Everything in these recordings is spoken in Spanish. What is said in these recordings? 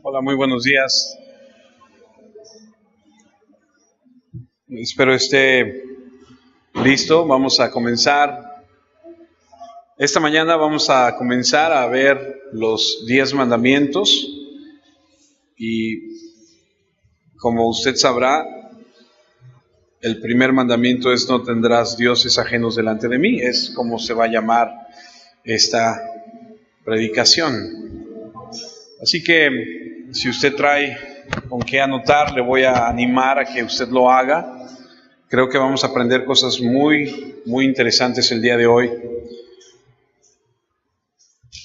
Hola, muy buenos días. Espero esté listo. Vamos a comenzar. Esta mañana vamos a comenzar a ver los 10 mandamientos. Y como usted sabrá, el primer mandamiento es: no tendrás dioses ajenos delante de mí. Es como se va a llamar esta predicación. Así que si usted trae con qué anotar, le voy a animar a que usted lo haga. Creo que vamos a aprender cosas muy interesantes el día de hoy.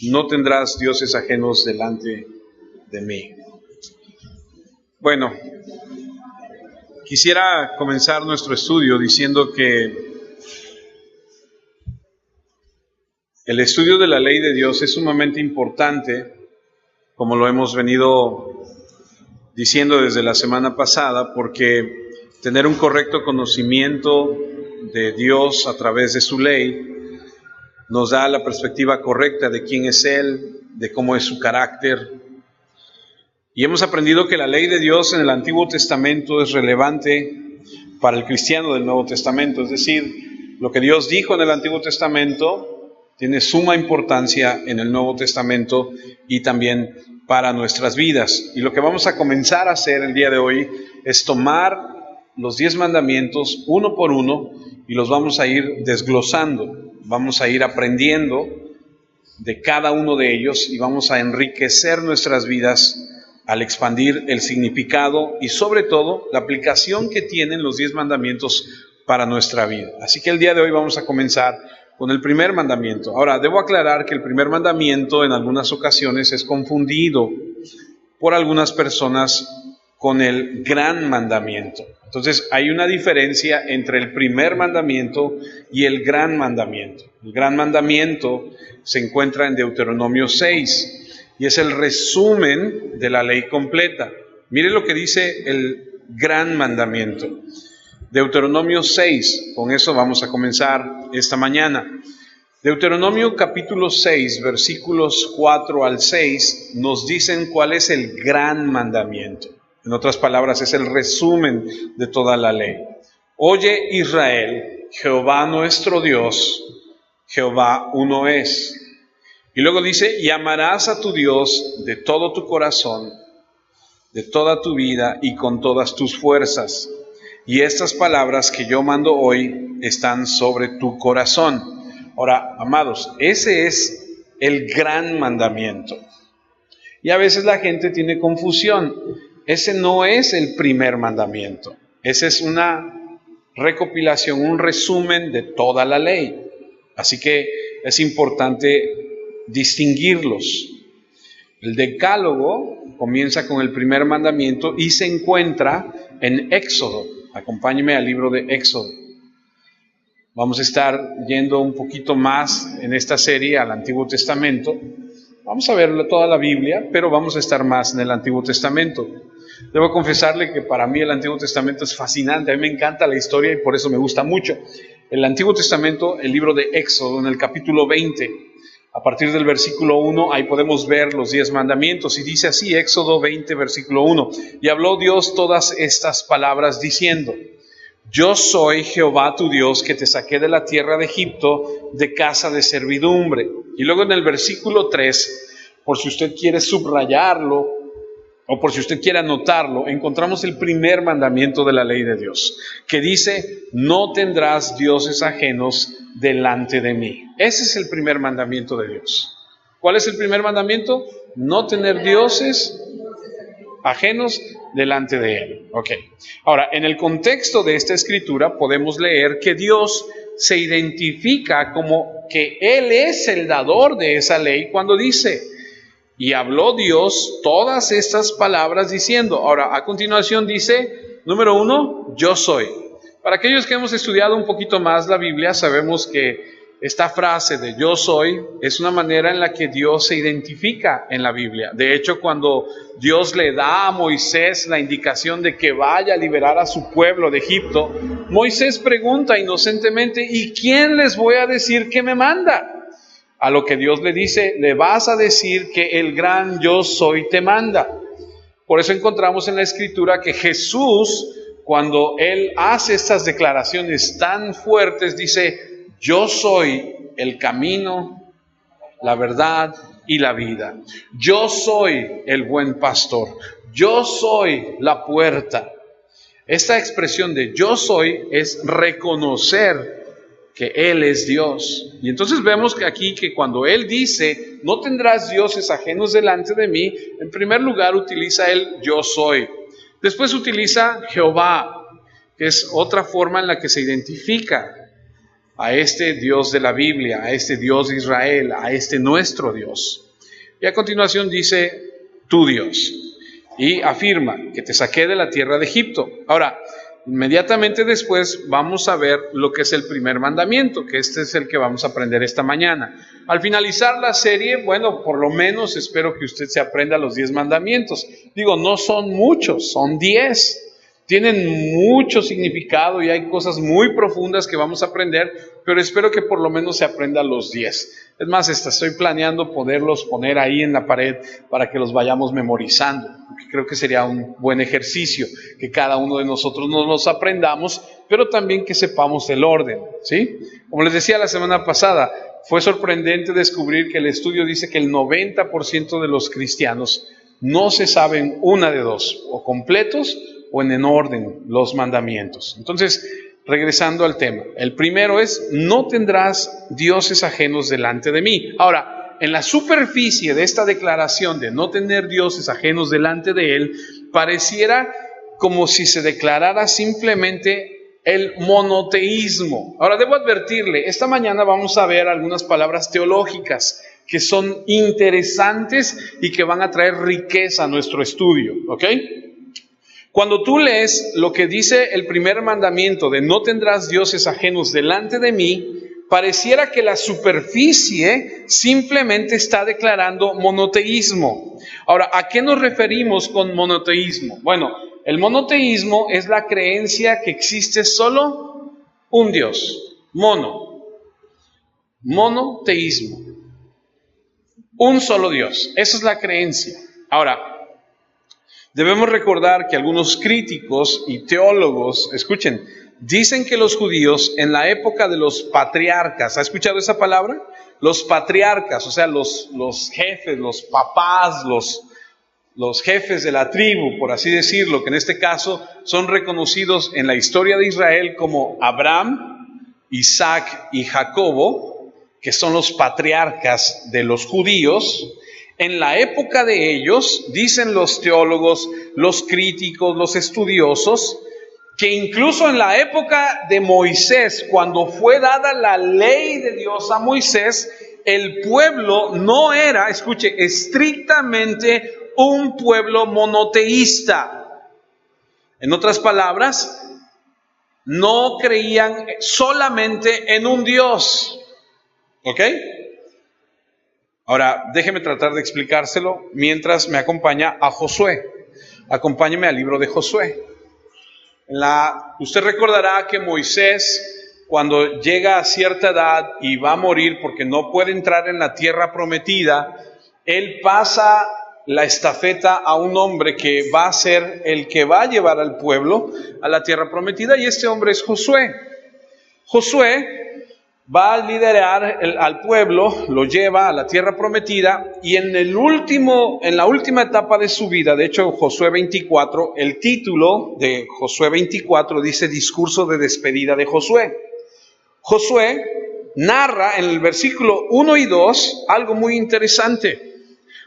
No tendrás dioses ajenos delante de mí. Bueno, quisiera comenzar nuestro estudio diciendo que el estudio de la ley de Dios es sumamente importante, como lo hemos venido diciendo desde la semana pasada, porque tener un correcto conocimiento de Dios a través de su ley nos da la perspectiva correcta de quién es Él, de cómo es su carácter. Y hemos aprendido que la ley de Dios en el Antiguo Testamento es relevante para el cristiano del Nuevo Testamento. Es decir, lo que Dios dijo en el Antiguo Testamento tiene suma importancia en el Nuevo Testamento y también para nuestras vidas. Y lo que vamos a comenzar a hacer el día de hoy es tomar los 10 mandamientos uno por uno y los vamos a ir desglosando. Vamos a ir aprendiendo de cada uno de ellos y vamos a enriquecer nuestras vidas al expandir el significado y sobre todo la aplicación que tienen los 10 mandamientos para nuestra vida. Así que el día de hoy vamos a comenzar con el primer mandamiento. Ahora, debo aclarar que el primer mandamiento en algunas ocasiones es confundido por algunas personas con el gran mandamiento. Entonces, hay una diferencia entre el primer mandamiento y el gran mandamiento. El gran mandamiento se encuentra en Deuteronomio 6 y es el resumen de la ley completa. Mire lo que dice el gran mandamiento. Deuteronomio 6, con eso vamos a comenzar esta mañana. Deuteronomio capítulo 6, versículos 4 al 6, nos dicen cuál es el gran mandamiento. En otras palabras, es el resumen de toda la ley. Oye, Israel, Jehová nuestro Dios, Jehová uno es. Y luego dice: y amarás a tu Dios de todo tu corazón, de toda tu vida y con todas tus fuerzas. Y estas palabras que yo mando hoy están sobre tu corazón. Ahora, amados, ese es el gran mandamiento. Y a veces la gente tiene confusión. Ese no es el primer mandamiento. Ese es una recopilación, un resumen de toda la ley. Así que es importante distinguirlos. El Decálogo comienza con el primer mandamiento y se encuentra en Éxodo. Acompáñeme al libro de Éxodo. Vamos a estar yendo un poquito más en esta serie al Antiguo Testamento. Vamos a ver toda la Biblia, pero vamos a estar más en el Antiguo Testamento. Debo confesarle que para mí el Antiguo Testamento es fascinante. A mí me encanta la historia y por eso me gusta mucho. El Antiguo Testamento, el libro de Éxodo, en el capítulo 20, a partir del versículo 1, ahí podemos ver los 10 mandamientos. Y dice así, Éxodo 20, versículo 1. Y habló Dios todas estas palabras diciendo: yo soy Jehová tu Dios, que te saqué de la tierra de Egipto, de casa de servidumbre. Y luego en el versículo 3, por si usted quiere subrayarlo, o por si usted quiere anotarlo, encontramos el primer mandamiento de la ley de Dios, que dice: no tendrás dioses ajenos delante de mí. Ese es el primer mandamiento de Dios. ¿Cuál es el primer mandamiento? No tener dioses ajenos delante de Él. Ok. Ahora, en el contexto de esta escritura podemos leer que Dios se identifica como que Él es el dador de esa ley cuando dice: y habló Dios todas estas palabras diciendo. Ahora, a continuación dice, número 1, yo soy. Para aquellos que hemos estudiado un poquito más la Biblia, sabemos que esta frase de yo soy es una manera en la que Dios se identifica en la Biblia. De hecho, cuando Dios le da a Moisés la indicación de que vaya a liberar a su pueblo de Egipto, Moisés pregunta inocentemente: ¿y quién les voy a decir que me manda? A lo que Dios le dice: le vas a decir que el gran yo soy te manda. Por eso encontramos en la Escritura que Jesús, cuando Él hace estas declaraciones tan fuertes, dice: yo soy el camino, la verdad y la vida. Yo soy el buen pastor. Yo soy la puerta. Esta expresión de yo soy es reconocer que Él es Dios. Y entonces vemos que aquí que cuando Él dice, no tendrás dioses ajenos delante de mí, en primer lugar utiliza el yo soy. Después utiliza Jehová, que es otra forma en la que se identifica a este Dios de la Biblia, a este Dios de Israel, a este nuestro Dios. Y a continuación dice, tu Dios. Y afirma que te saqué de la tierra de Egipto. Ahora, inmediatamente después vamos a ver lo que es el primer mandamiento, que este es el que vamos a aprender esta mañana. Al finalizar la serie, bueno, por lo menos espero que usted se aprenda los 10 mandamientos. Digo, no son muchos, son 10. Tienen mucho significado y hay cosas muy profundas que vamos a aprender, pero espero que por lo menos se aprenda los 10. Es más, estoy planeando poderlos poner ahí en la pared para que los vayamos memorizando, porque creo que sería un buen ejercicio que cada uno de nosotros nos los aprendamos, pero también que sepamos el orden, ¿sí? Como les decía la semana pasada, fue sorprendente descubrir que el estudio dice que el 90% de los cristianos no se saben una de dos, o completos o en orden los mandamientos. Entonces, regresando al tema, el primero es, no tendrás dioses ajenos delante de mí. Ahora, en la superficie de esta declaración de no tener dioses ajenos delante de Él, pareciera como si se declarara simplemente el monoteísmo. Ahora, debo advertirle, esta mañana vamos a ver algunas palabras teológicas que son interesantes y que van a traer riqueza a nuestro estudio, ¿ok? Cuando tú lees lo que dice el primer mandamiento de no tendrás dioses ajenos delante de mí, pareciera que la superficie simplemente está declarando monoteísmo. Ahora, ¿a qué nos referimos con monoteísmo? Bueno, el monoteísmo es la creencia que existe solo un Dios. Monoteísmo. Un solo Dios. Esa es la creencia. Ahora, debemos recordar que algunos críticos y teólogos, escuchen, dicen que los judíos en la época de los patriarcas, ¿ha escuchado esa palabra? Los patriarcas, o sea, los jefes, los papás, los jefes de la tribu, por así decirlo, que en este caso son reconocidos en la historia de Israel como Abraham, Isaac y Jacobo, que son los patriarcas de los judíos. En la época de ellos, dicen los teólogos, los críticos, los estudiosos, que incluso en la época de Moisés, cuando fue dada la ley de Dios a Moisés, el pueblo no era, escuche, estrictamente un pueblo monoteísta. En otras palabras, no creían solamente en un Dios. ¿Ok? Ahora, déjeme tratar de explicárselo mientras me acompaña a Josué. Acompáñeme al libro de Josué. Usted recordará que Moisés, cuando llega a cierta edad y va a morir porque no puede entrar en la tierra prometida, él pasa la estafeta a un hombre que va a ser el que va a llevar al pueblo a la tierra prometida, y este hombre es Josué. Josué va a liderar al pueblo, lo lleva a la tierra prometida, y en la última etapa de su vida, de hecho Josué 24, el título de Josué 24 dice discurso de despedida de Josué. Josué narra en el versículo 1 y 2 algo muy interesante.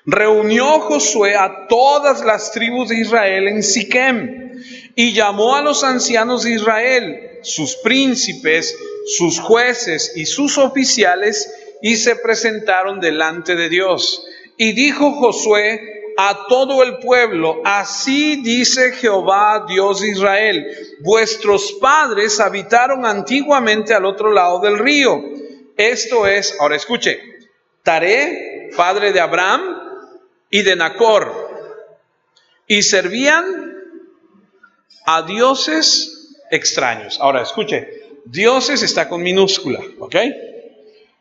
Reunió Josué a todas las tribus de Israel en Siquem y llamó a los ancianos de Israel, sus príncipes, sus jueces y sus oficiales, y se presentaron delante de Dios. Y dijo Josué a todo el pueblo: así dice Jehová, Dios de Israel, vuestros padres habitaron antiguamente al otro lado del río. Esto es, ahora escuche, Taré, padre de Abraham y de Nacor, y servían a dioses extraños. Ahora escuche, dioses está con minúscula, ¿ok?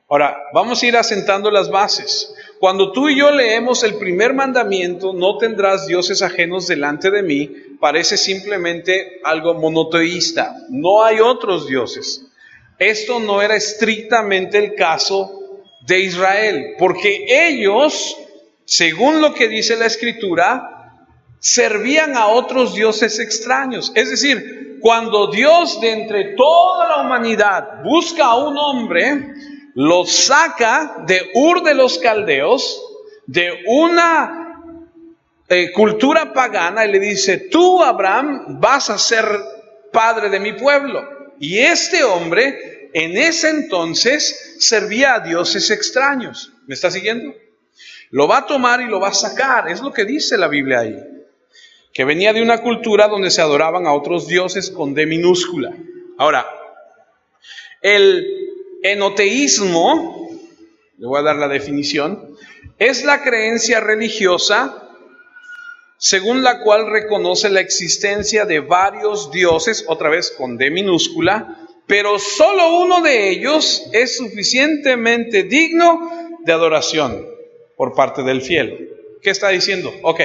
Ahora, vamos a ir asentando las bases. Cuando tú y yo leemos el primer mandamiento, no tendrás dioses ajenos delante de mí, parece simplemente algo monoteísta. No hay otros dioses. Esto no era estrictamente el caso de Israel, porque ellos, según lo que dice la Escritura, servían a otros dioses extraños. Es decir, cuando Dios de entre toda la humanidad busca a un hombre, lo saca de Ur de los Caldeos, de una cultura pagana, y le dice: tú, Abraham, vas a ser padre de mi pueblo. Y este hombre, en ese entonces, servía a dioses extraños. ¿Me está siguiendo? Lo va a tomar y lo va a sacar. Es lo que dice la Biblia ahí. Que venía de una cultura donde se adoraban a otros dioses con D minúscula. Ahora, el enoteísmo, le voy a dar la definición, es la creencia religiosa según la cual reconoce la existencia de varios dioses, otra vez con D minúscula, pero solo uno de ellos es suficientemente digno de adoración por parte del fiel. ¿Qué está diciendo? Ok,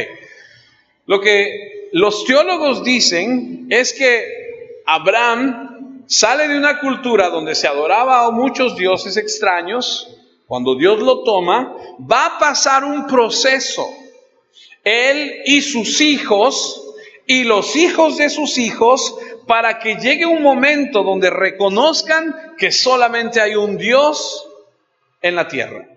lo que los teólogos dicen es que Abraham sale de una cultura donde se adoraba a muchos dioses extraños. Cuando Dios lo toma, va a pasar un proceso. Él y sus hijos y los hijos de sus hijos, para que llegue un momento donde reconozcan que solamente hay un Dios en la tierra.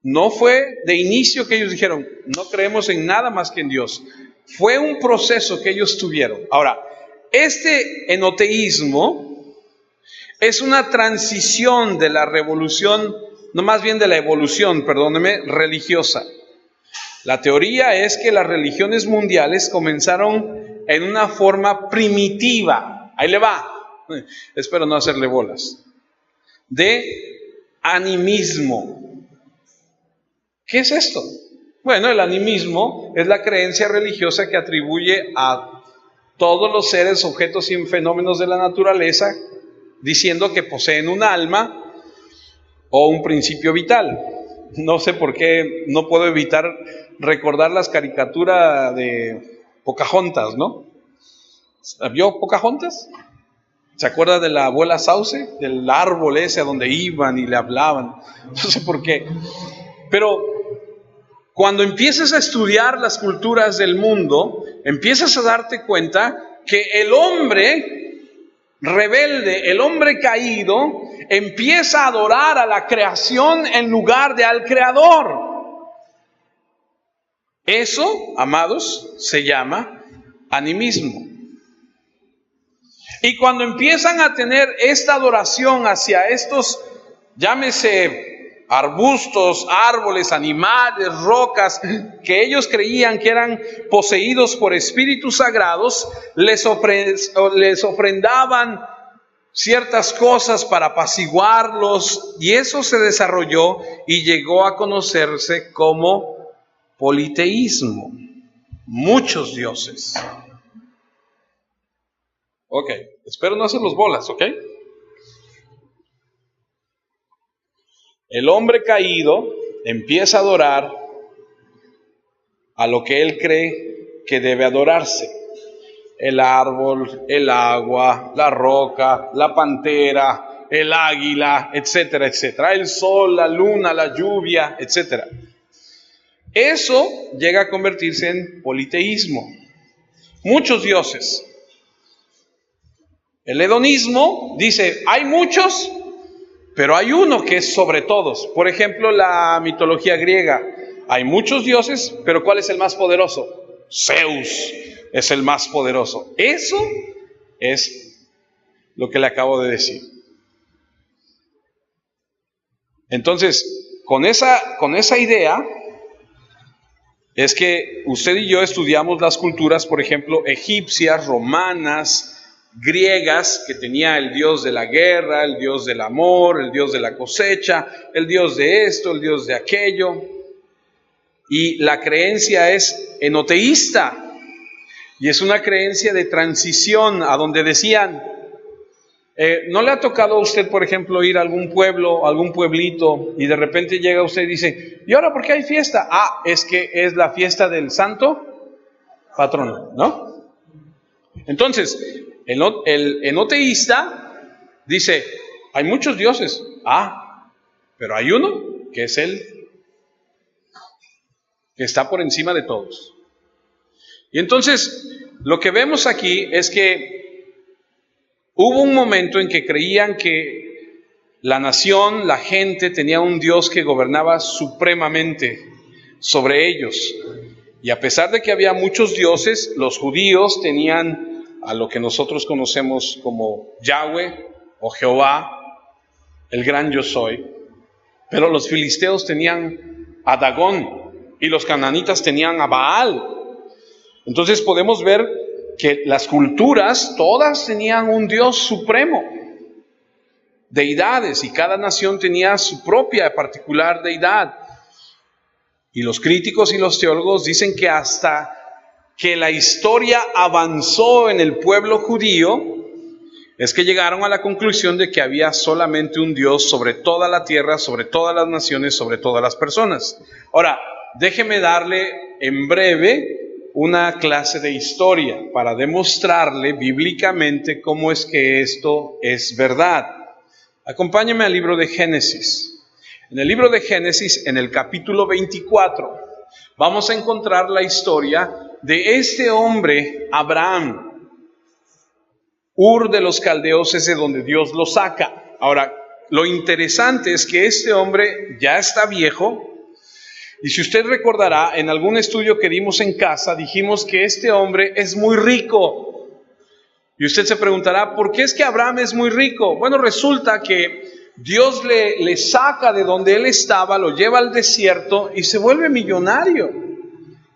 No fue de inicio que ellos dijeron: no creemos en nada más que en Dios. Fue un proceso que ellos tuvieron. Ahora, este enoteísmo es una transición de la revolución, no, más bien de la evolución, perdóneme, religiosa. La teoría es que las religiones mundiales comenzaron en una forma primitiva. Ahí le va. Espero no hacerle bolas. De animismo. ¿Qué es esto? Bueno, el animismo es la creencia religiosa que atribuye a todos los seres, objetos y fenómenos de la naturaleza, diciendo que poseen un alma o un principio vital. No sé por qué no puedo evitar recordar las caricaturas de Pocahontas, ¿no? ¿Vio Pocahontas? ¿Se acuerda de la abuela Sauce? Del árbol ese a donde iban y le hablaban. No sé por qué. Pero cuando empiezas a estudiar las culturas del mundo, empiezas a darte cuenta que el hombre rebelde, el hombre caído, empieza a adorar a la creación en lugar de al creador. Eso, amados, se llama animismo. Y cuando empiezan a tener esta adoración hacia estos, llámese arbustos, árboles, animales, rocas, que ellos creían que eran poseídos por espíritus sagrados, les ofrendaban ciertas cosas para apaciguarlos, y eso se desarrolló y llegó a conocerse como politeísmo. Muchos dioses. Ok, espero no hacer los bolas, ¿ok? El hombre caído empieza a adorar a lo que él cree que debe adorarse. El árbol, el agua, la roca, la pantera, el águila, etcétera, etcétera. El sol, la luna, la lluvia, etcétera. Eso llega a convertirse en politeísmo. Muchos dioses. El hedonismo dice: hay muchos, pero hay uno que es sobre todos. Por ejemplo, la mitología griega. Hay muchos dioses, pero ¿cuál es el más poderoso? Zeus es el más poderoso. Eso es lo que le acabo de decir. Entonces, con esa idea es que usted y yo estudiamos las culturas, por ejemplo, egipcias, romanas, griegas, que tenía el dios de la guerra, el dios del amor, el dios de la cosecha, el dios de esto, el dios de aquello. Y la creencia es enoteísta, y es una creencia de transición, a donde decían, ¿No le ha tocado a usted, por ejemplo, ir a algún pueblo, algún pueblito, y de repente llega usted y dice, ¿y ahora por qué hay fiesta? Ah, es que es la fiesta del santo patrono, ¿no? Entonces, el enoteísta dice, hay muchos dioses. Ah, pero hay uno que es el que está por encima de todos. Y entonces, lo que vemos aquí es que hubo un momento en que creían que la nación, la gente, tenía un Dios que gobernaba supremamente sobre ellos. Y a pesar de que había muchos dioses, los judíos tenían a lo que nosotros conocemos como Yahweh o Jehová, el gran yo soy. Pero los filisteos tenían a Dagón y los cananitas tenían a Baal. Entonces podemos ver que las culturas todas tenían un Dios supremo, deidades, y cada nación tenía su propia particular deidad. Y los críticos y los teólogos dicen que hasta que la historia avanzó en el pueblo judío, es que llegaron a la conclusión de que había solamente un Dios sobre toda la tierra, sobre todas las naciones, sobre todas las personas. Ahora, déjeme darle en breve una clase de historia para demostrarle bíblicamente cómo es que esto es verdad. Acompáñeme al libro de Génesis. En el libro de Génesis, en el capítulo 24, vamos a encontrar la historia de este hombre, Abraham. Ur de los Caldeos es de donde Dios lo saca. Ahora, lo interesante es que este hombre ya está viejo. Y si usted recordará, en algún estudio que dimos en casa, dijimos que este hombre es muy rico. Y usted se preguntará, ¿por qué es que Abraham es muy rico? Bueno, resulta que Dios le saca de donde él estaba, lo lleva al desierto y se vuelve millonario.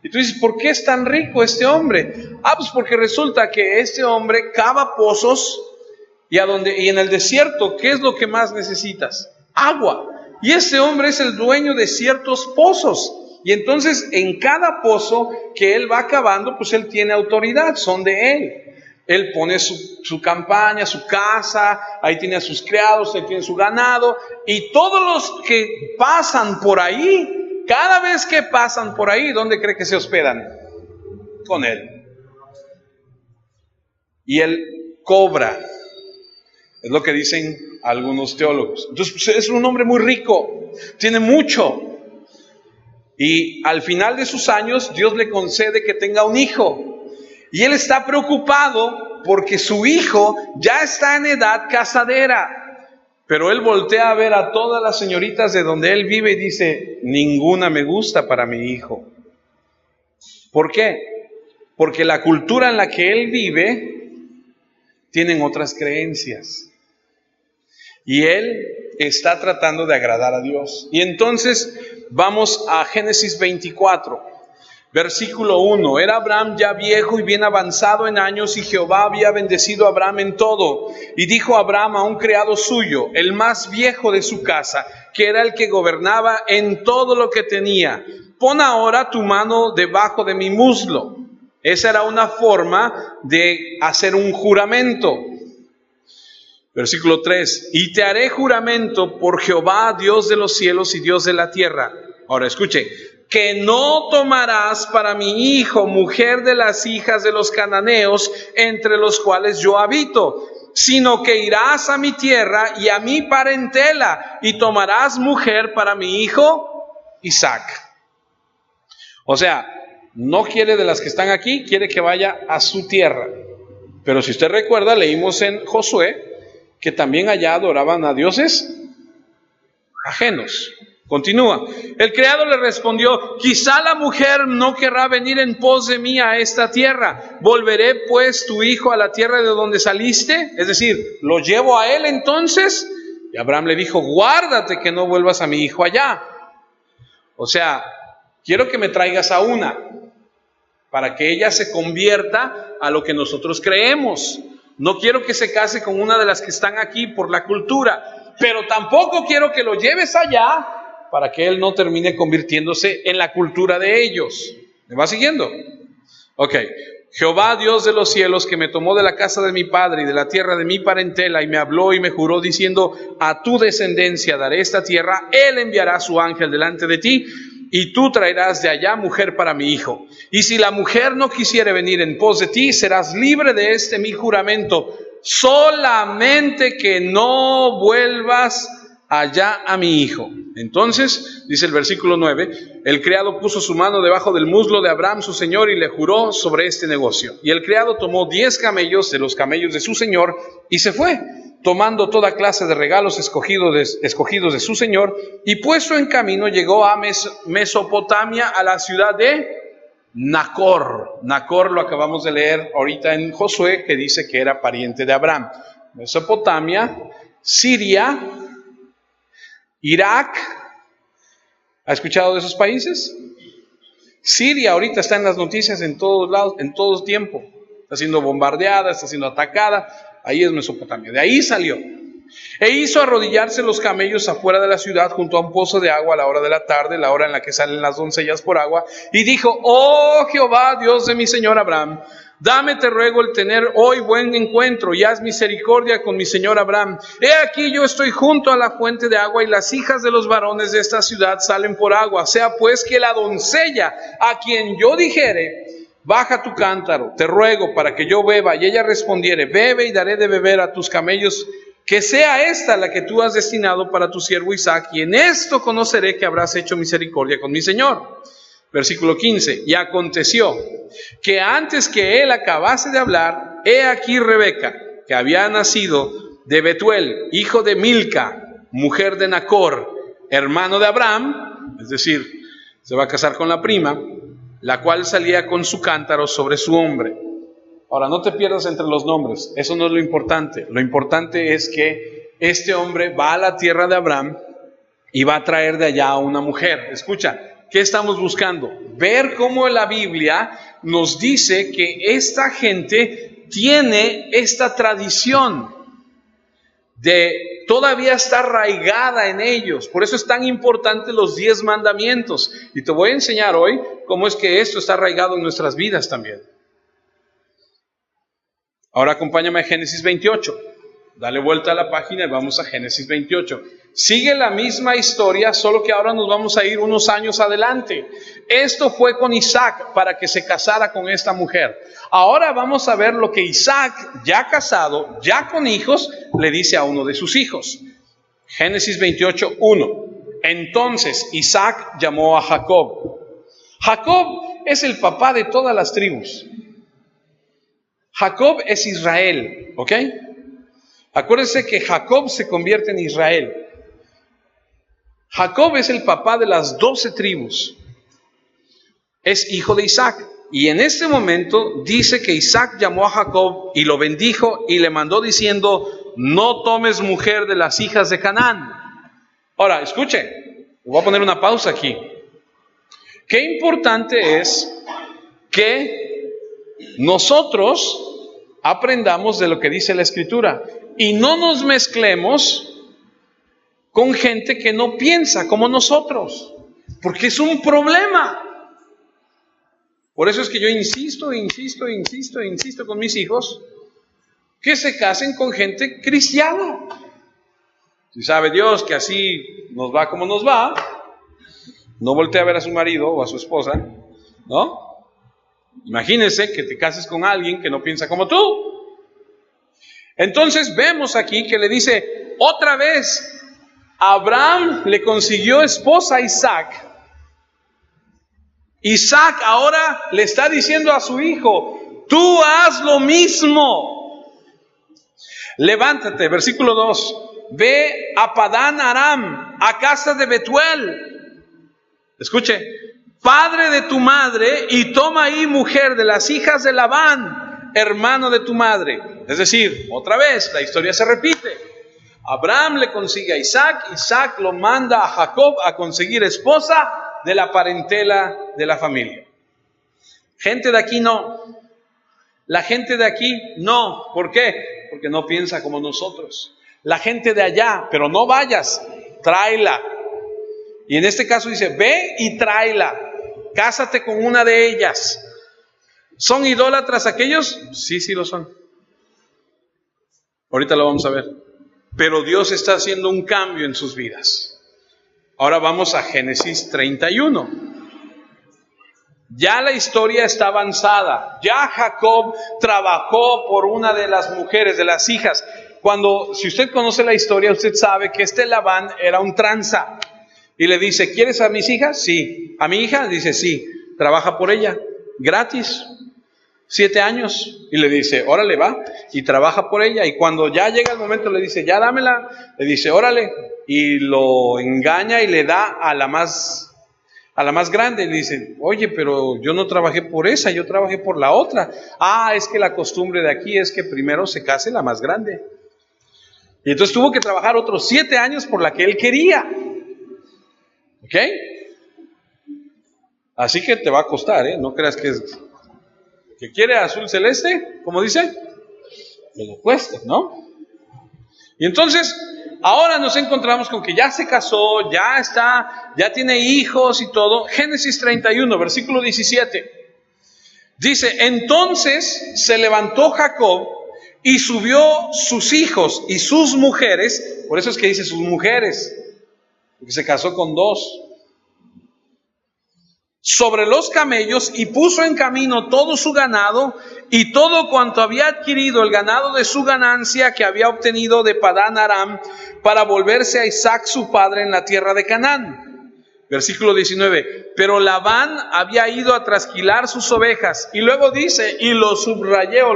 Y tú dices, ¿por qué es tan rico este hombre? Ah, pues porque resulta que este hombre cava pozos y en el desierto, ¿qué es lo que más necesitas? Agua. Y este hombre es el dueño de ciertos pozos. Y entonces en cada pozo que él va cavando, pues él tiene autoridad, son de él. Él pone su campaña, su casa, ahí tiene a sus criados, él tiene su ganado. Y todos los que pasan por ahí, cada vez que pasan por ahí, ¿dónde cree que se hospedan? Con él. Y él cobra. Es lo que dicen algunos teólogos. Entonces, pues, es un hombre muy rico, tiene mucho. Y al final de sus años, Dios le concede que tenga un hijo. Y él está preocupado porque su hijo ya está en edad casadera. Pero él voltea a ver a todas las señoritas de donde él vive y dice, ninguna me gusta para mi hijo. ¿Por qué? Porque la cultura en la que él vive tienen otras creencias. Y él está tratando de agradar a Dios. Y entonces vamos a Génesis 24, versículo 1. Era Abraham ya viejo y bien avanzado en años, y Jehová había bendecido a Abraham en todo. Y dijo Abraham a un criado suyo, el más viejo de su casa, que era el que gobernaba en todo lo que tenía, pon ahora tu mano debajo de mi muslo. Esa era una forma de hacer un juramento. Versículo 3, y te haré juramento por Jehová, Dios de los cielos y Dios de la tierra. Ahora escuche, que no tomarás para mi hijo mujer de las hijas de los cananeos entre los cuales yo habito, sino que irás a mi tierra y a mi parentela y tomarás mujer para mi hijo Isaac. O sea, no quiere de las que están aquí, quiere que vaya a su tierra. Pero si usted recuerda, leímos en Josué que también allá adoraban a dioses ajenos. Continúa. El criado le respondió, quizá la mujer no querrá venir en pos de mí a esta tierra. ¿Volveré pues tu hijo a la tierra de donde saliste? Es decir, ¿lo llevo a él entonces? Y Abraham le dijo, guárdate que no vuelvas a mi hijo allá. O sea, quiero que me traigas a una, para que ella se convierta a lo que nosotros creemos. No quiero que se case con una de las que están aquí por la cultura, pero tampoco quiero que lo lleves allá para que él no termine convirtiéndose en la cultura de ellos. ¿Me va siguiendo? Ok. Jehová, Dios de los cielos, que me tomó de la casa de mi padre y de la tierra de mi parentela, y me habló y me juró diciendo, a tu descendencia daré esta tierra, él enviará su ángel delante de ti, y tú traerás de allá mujer para mi hijo. Y si la mujer no quisiere venir en pos de ti, serás libre de este mi juramento, solamente que no vuelvas allá a mi hijo. Entonces, dice el versículo 9, el criado puso su mano debajo del muslo de Abraham su señor y le juró sobre este negocio. Y el criado tomó 10 camellos de los camellos de su señor y se fue, tomando toda clase de regalos escogidos de su señor, y puesto en camino llegó a Mesopotamia, a la ciudad de Nacor. Nacor lo acabamos de leer ahorita en Josué, que dice que era pariente de Abraham. Mesopotamia, Siria, Irak. ¿Ha escuchado de esos países? Siria ahorita está en las noticias en todos lados, en todo tiempo. Está siendo bombardeada, está siendo atacada. Ahí es Mesopotamia. De ahí salió. E hizo arrodillarse los camellos afuera de la ciudad junto a un pozo de agua a la hora de la tarde, la hora en la que salen las doncellas por agua. Y dijo, oh Jehová, Dios de mi señor Abraham, dame, te ruego, el tener hoy buen encuentro y haz misericordia con mi señor Abraham. He aquí yo estoy junto a la fuente de agua y las hijas de los varones de esta ciudad salen por agua. Sea pues que la doncella a quien yo dijere, baja tu cántaro, te ruego para que yo beba, y ella respondiere, bebe y daré de beber a tus camellos, que sea esta la que tú has destinado para tu siervo Isaac, y en esto conoceré que habrás hecho misericordia con mi señor. Versículo 15, y aconteció que antes que él acabase de hablar, he aquí Rebeca, que había nacido de Betuel, hijo de Milca, mujer de Nacor, hermano de Abraham, es decir, se va a casar con la prima, la cual salía con su cántaro sobre su hombre. Ahora, no te pierdas entre los nombres, eso no es lo importante. Lo importante es que este hombre va a la tierra de Abraham y va a traer de allá a una mujer. Escucha, ¿qué estamos buscando? Ver cómo la Biblia nos dice que esta gente tiene esta tradición de todavía está arraigada en ellos. Por eso es tan importante los 10 mandamientos. Y te voy a enseñar hoy cómo es que esto está arraigado en nuestras vidas también. Ahora acompáñame a Génesis 28. Dale vuelta a la página y vamos a Génesis 28. Sigue la misma historia, solo que ahora nos vamos a ir unos años adelante. Esto fue con Isaac para que se casara con esta mujer. Ahora vamos a ver lo que Isaac, ya casado, ya con hijos, le dice a uno de sus hijos. Génesis 28, 1. Entonces Isaac llamó a Jacob. Jacob es el papá de todas las tribus. Jacob es Israel, ¿ok? Acuérdense que Jacob se convierte en Israel. Jacob es el papá de las 12 tribus. Es hijo de Isaac. Y en este momento dice que Isaac llamó a Jacob y lo bendijo y le mandó diciendo, no tomes mujer de las hijas de Canaán. Ahora, escuche, voy a poner una pausa aquí. Qué importante es que nosotros aprendamos de lo que dice la Escritura y no nos mezclemos con gente que no piensa como nosotros, porque es un problema. Por eso es que yo insisto con mis hijos que se casen con gente cristiana. Si sabe Dios que así nos va como nos va, no voltee a ver a su marido o a su esposa, ¿no? Imagínense que te cases con alguien que no piensa como tú. Entonces vemos aquí que le dice, otra vez, Abraham le consiguió esposa a Isaac. Isaac ahora le está diciendo a su hijo, tú haz lo mismo. Levántate, versículo 2, ve a Padán Aram, a casa de Betuel. Escuche, padre de tu madre, y toma ahí mujer de las hijas de Labán, hermano de tu madre. Es decir, otra vez, la historia se repite. Abraham le consigue a Isaac, Isaac lo manda a Jacob a conseguir esposa de la parentela de la familia. Gente de aquí no. La gente de aquí no. ¿Por qué? Porque no piensa como nosotros. La gente de allá, pero no vayas, tráela. Y en este caso dice, ve y tráela. Cásate con una de ellas. ¿Son idólatras aquellos? Sí, sí lo son. Ahorita lo vamos a ver. Pero Dios está haciendo un cambio en sus vidas. Ahora vamos a Génesis 31. Ya la historia está avanzada. Ya Jacob trabajó por una de las mujeres, de las hijas. Si usted conoce la historia, usted sabe que Labán era un tranza. Y le dice, ¿quieres a mis hijas? Sí. ¿A mi hija? Dice, sí. Trabaja por ella. Gratis. 7 años. Y le dice, órale, va. Y trabaja por ella. Y cuando ya llega el momento, le dice, ya dámela. Le dice, órale. Y lo engaña y le da a la más grande. Y le dice, oye, pero yo no trabajé por esa, yo trabajé por la otra. Es que la costumbre de aquí es que primero se case la más grande. Y entonces tuvo que trabajar otros 7 años por la que él quería. ¿Ok? Así que te va a costar, ¿eh? No creas que quiere azul celeste, ¿cómo dice? Que le cueste, ¿no? Y entonces, ahora nos encontramos con que ya se casó, ya tiene hijos y todo. Génesis 31, versículo 17. Dice, entonces se levantó Jacob y subió sus hijos y sus mujeres, por eso es que dice sus mujeres, porque se casó con 2, sobre los camellos y puso en camino todo su ganado y todo cuanto había adquirido, el ganado de su ganancia que había obtenido de Padán Aram, para volverse a Isaac su padre en la tierra de Canaán. Versículo 19, pero Labán había ido a trasquilar sus ovejas, y luego dice, y lo subrayé o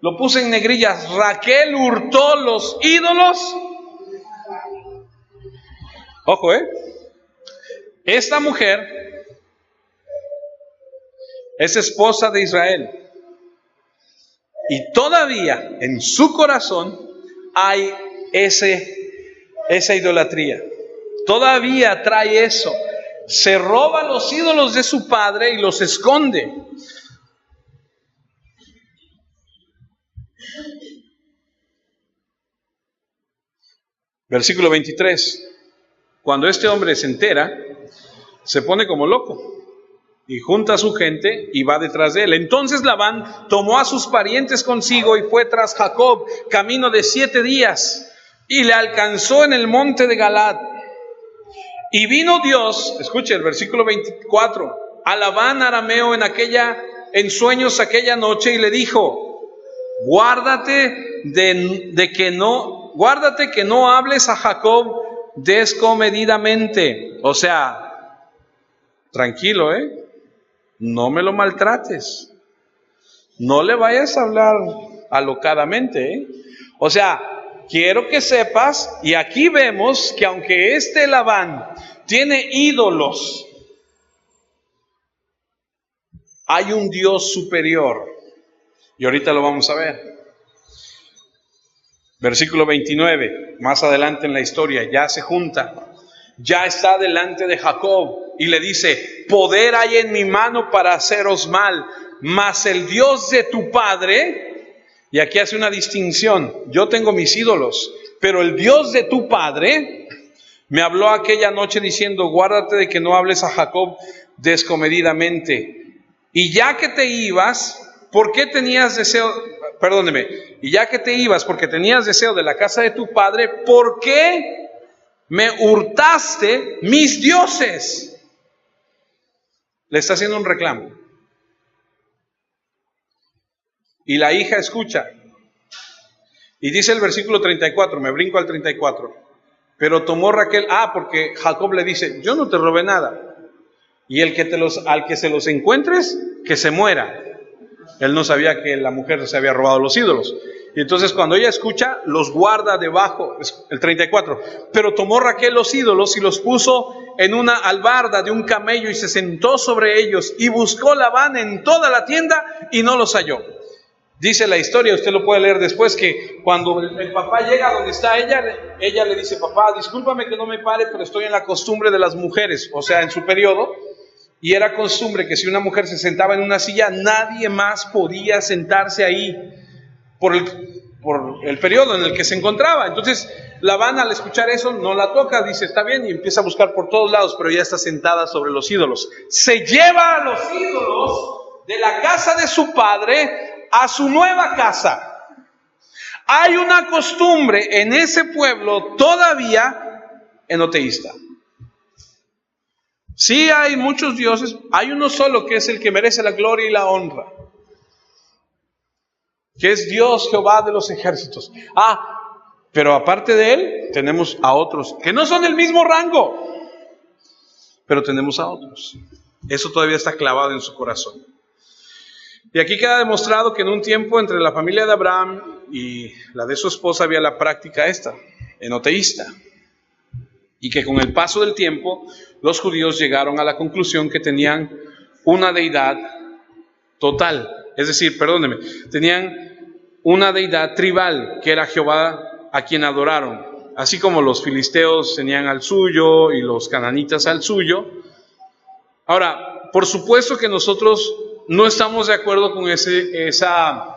lo puse en negrillas, Raquel hurtó los ídolos. Ojo, esta mujer es esposa de Israel. Y todavía en su corazón hay esa idolatría. Todavía trae eso. Se roba los ídolos de su padre y los esconde. Versículo 23. Cuando este hombre se entera, se pone como loco y junta a su gente y va detrás de él. Entonces Labán tomó a sus parientes consigo y fue tras Jacob, camino de 7 días, y le alcanzó en el monte de Galaad. Y vino Dios, escuche el versículo 24, a Labán arameo en sueños aquella noche, y le dijo, guárdate que no hables a Jacob descomedidamente. O sea, tranquilo, no me lo maltrates. No le vayas a hablar alocadamente, O sea, quiero que sepas, y aquí vemos que aunque Labán tiene ídolos, hay un Dios superior. Y ahorita lo vamos a ver. Versículo 29, más adelante en la historia, ya se junta. Ya está delante de Jacob y le dice, poder hay en mi mano para haceros mal, mas el Dios de tu padre, y aquí hace una distinción, yo tengo mis ídolos, pero el Dios de tu padre me habló aquella noche diciendo, guárdate de que no hables a Jacob descomedidamente. Y ya que te ibas, ¿por qué tenías deseo? Y ya que te ibas porque tenías deseo de la casa de tu padre, ¿por qué me hurtaste mis dioses? Le está haciendo un reclamo. Y la hija escucha. Y dice el versículo 34, me brinco al 34. Pero tomó Raquel, porque Jacob le dice, yo no te robé nada. Y al que se los encuentres, que se muera. Él no sabía que la mujer se había robado los ídolos. Y entonces cuando ella escucha, los guarda debajo, el 34. Pero tomó Raquel los ídolos y los puso en una albarda de un camello y se sentó sobre ellos. Y buscó Labán en toda la tienda y no los halló. Dice la historia, usted lo puede leer después, que cuando el papá llega donde está ella le dice, papá, discúlpame que no me pare, pero estoy en la costumbre de las mujeres, o sea, en su periodo. Y era costumbre que si una mujer se sentaba en una silla, nadie más podía sentarse ahí por el periodo en el que se encontraba. Entonces Labán, al escuchar eso, no la toca, dice está bien, y empieza a buscar por todos lados, pero ya está sentada sobre los ídolos. Se lleva a los ídolos de la casa de su padre a su nueva casa. Hay una costumbre en ese pueblo todavía enoteísta. Sí hay muchos dioses, hay uno solo que es el que merece la gloria y la honra, que es Dios Jehová de los ejércitos. Pero aparte de él, tenemos a otros que no son del mismo rango, pero tenemos a otros. Eso todavía está clavado en su corazón. Y aquí queda demostrado que en un tiempo entre la familia de Abraham y la de su esposa había la práctica esta, enoteísta. Y que con el paso del tiempo, los judíos llegaron a la conclusión que tenían una deidad total. Es decir, tenían una deidad tribal, que era Jehová, a quien adoraron. Así como los filisteos tenían al suyo y los cananitas al suyo. Ahora, por supuesto que nosotros no estamos de acuerdo con esa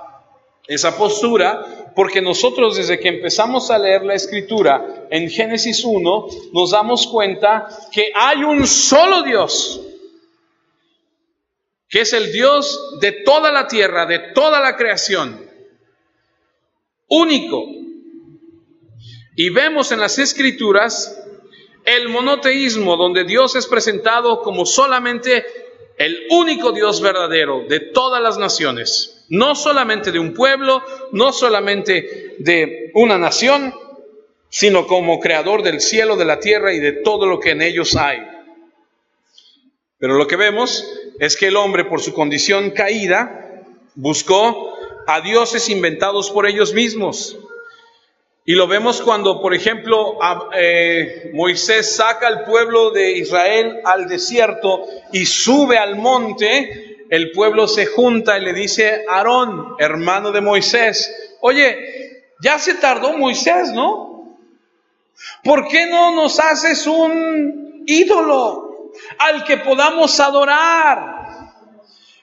postura, porque nosotros desde que empezamos a leer la Escritura en Génesis 1, nos damos cuenta que hay un solo Dios, que es el Dios de toda la tierra, de toda la creación, único. Y vemos en las Escrituras el monoteísmo, donde Dios es presentado como solamente el único Dios verdadero de todas las naciones. No solamente de un pueblo, no solamente de una nación, sino como creador del cielo, de la tierra y de todo lo que en ellos hay. Pero lo que vemos es que el hombre, por su condición caída, buscó a dioses inventados por ellos mismos. Y lo vemos cuando, por ejemplo, Moisés saca al pueblo de Israel al desierto y sube al monte. El pueblo se junta y le dice a Aarón, hermano de Moisés: oye, ya se tardó Moisés, ¿no? ¿Por qué no nos haces un ídolo al que podamos adorar?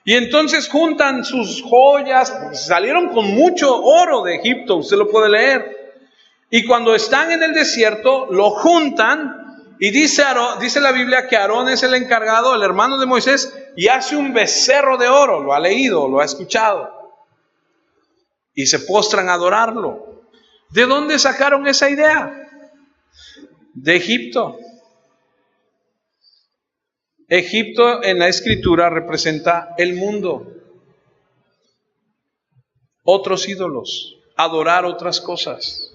Y entonces juntan sus joyas, salieron con mucho oro de Egipto, usted lo puede leer. Y cuando están en el desierto, lo juntan y dice la Biblia que Aarón es el encargado, el hermano de Moisés, y hace un becerro de oro. Lo ha leído, lo ha escuchado. Y se postran a adorarlo. ¿De dónde sacaron esa idea? De Egipto. Egipto en la Escritura representa el mundo. Otros ídolos, adorar otras cosas.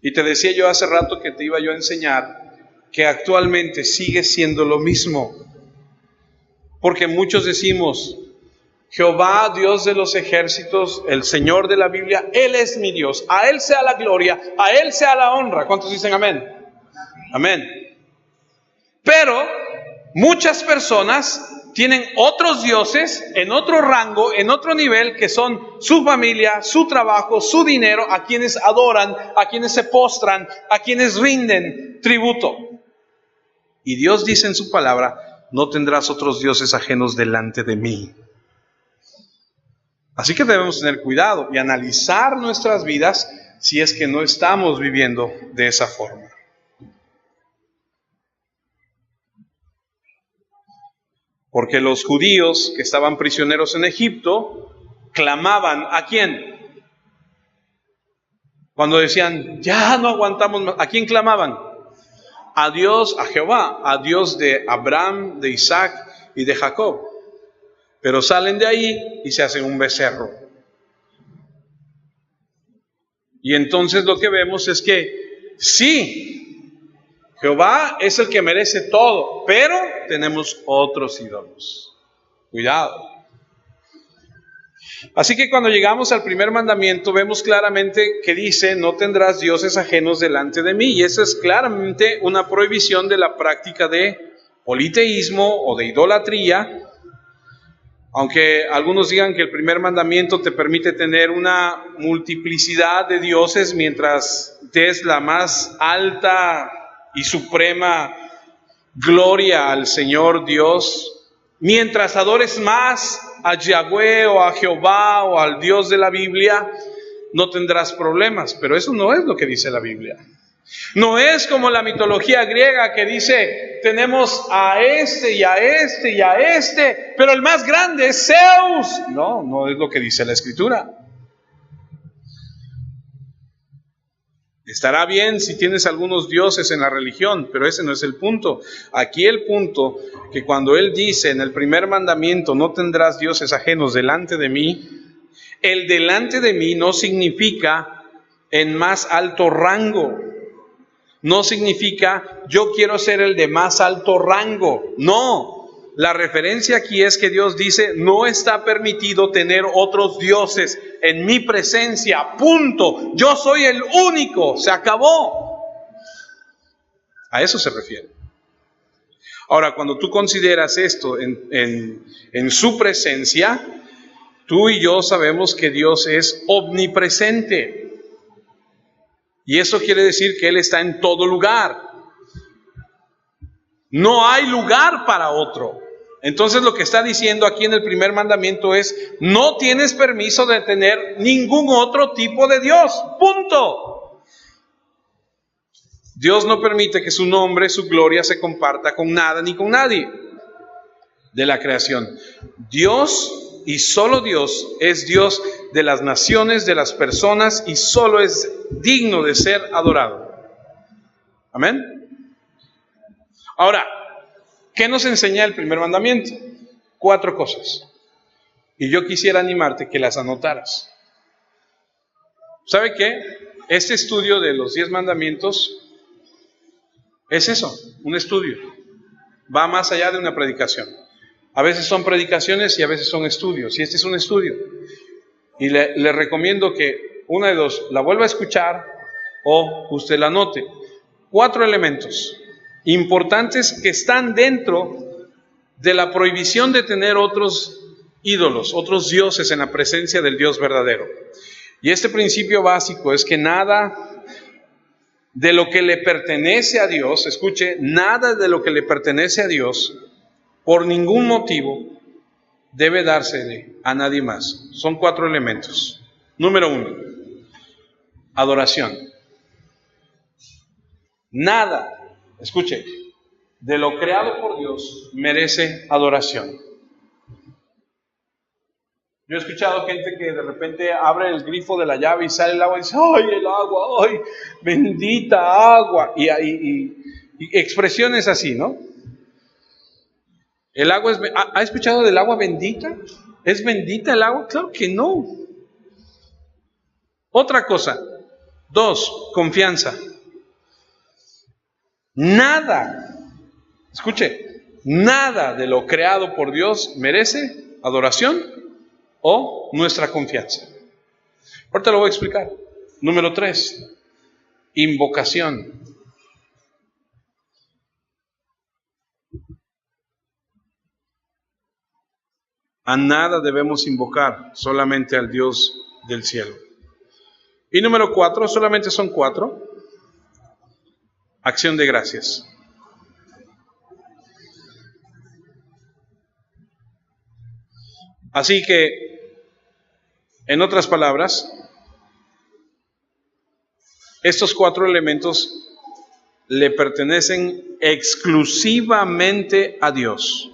Y te decía yo hace rato que te iba yo a enseñar que actualmente sigue siendo lo mismo. Porque muchos decimos: Jehová, Dios de los ejércitos, el Señor de la Biblia, Él es mi Dios. A Él sea la gloria, a Él sea la honra. ¿Cuántos dicen amén? Amén. Pero muchas personas tienen otros dioses en otro rango, en otro nivel, que son su familia, su trabajo, su dinero, a quienes adoran, a quienes se postran, a quienes rinden tributo. Y Dios dice en su palabra: no tendrás otros dioses ajenos delante de mí. Así que debemos tener cuidado y analizar nuestras vidas si es que no estamos viviendo de esa forma. Porque los judíos que estaban prisioneros en Egipto clamaban ¿a quién? Cuando decían: ya no aguantamos más. ¿A quién clamaban? A Dios, a Jehová, a Dios de Abraham, de Isaac y de Jacob. Pero salen de ahí y se hacen un becerro. Y entonces lo que vemos es que sí, Jehová es el que merece todo, pero tenemos otros ídolos. Cuidado. Así que cuando llegamos al primer mandamiento, vemos claramente que dice: no tendrás dioses ajenos delante de mí. Y eso es claramente una prohibición de la práctica de politeísmo o de idolatría. Aunque algunos digan que el primer mandamiento te permite tener una multiplicidad de dioses mientras des la más alta y suprema gloria al Señor Dios, mientras adores más a Yahweh o a Jehová o al Dios de la Biblia, no tendrás problemas. Pero eso no es lo que dice la Biblia. No es como la mitología griega que dice, tenemos a este y a este y a este, pero el más grande es Zeus. No, no es lo que dice la Escritura. Estará bien si tienes algunos dioses en la religión, pero ese no es el punto. Aquí el punto, que cuando Él dice en el primer mandamiento, no tendrás dioses ajenos delante de mí, el delante de mí no significa en más alto rango. No significa yo quiero ser el de más alto rango. No. La referencia aquí es que Dios dice, no está permitido tener otros dioses en mi presencia, punto. Yo soy el único, se acabó. A eso se refiere. Ahora, cuando tú consideras esto en su presencia, tú y yo sabemos que Dios es omnipresente. Y eso quiere decir que Él está en todo lugar. No hay lugar para otro. Entonces lo que está diciendo aquí en el primer mandamiento es, no tienes permiso de tener ningún otro tipo de Dios, punto. Dios no permite que su nombre, su gloria se comparta con nada ni con nadie de la creación. Dios y solo Dios es Dios de las naciones, de las personas, y solo es digno de ser adorado. Amén. Ahora, ¿qué nos enseña el primer mandamiento? 4 cosas. Y yo quisiera animarte que las anotaras. ¿Sabe qué? Este estudio de los 10 mandamientos es eso, un estudio. Va más allá de una predicación. A veces son predicaciones y a veces son estudios. Y este es un estudio. Y le recomiendo que una de dos, la vuelva a escuchar o usted la anote. 4 elementos importantes que están dentro de la prohibición de tener otros ídolos, otros dioses en la presencia del Dios verdadero. Y este principio básico es que nada de lo que le pertenece a Dios, escuche, nada de lo que le pertenece a Dios, por ningún motivo, debe dársele a nadie más. Son 4 elementos. Número 1, adoración. Nada, escuche, de lo creado por Dios merece adoración. Yo he escuchado gente que de repente abre el grifo de la llave y sale el agua y dice, ¡ay, el agua! ¡Ay, bendita agua! Y expresiones así, ¿no? El agua es, ¿ha escuchado del agua bendita? ¿Es bendita el agua? Claro que no. Otra cosa. 2, confianza. Nada, escuche, nada de lo creado por Dios merece adoración o nuestra confianza. Ahorita lo voy a explicar. Número 3, invocación. A nada debemos invocar, solamente al Dios del cielo. Y número 4, solamente son 4, acción de gracias. Así que, en otras palabras, estos 4 elementos le pertenecen exclusivamente a Dios.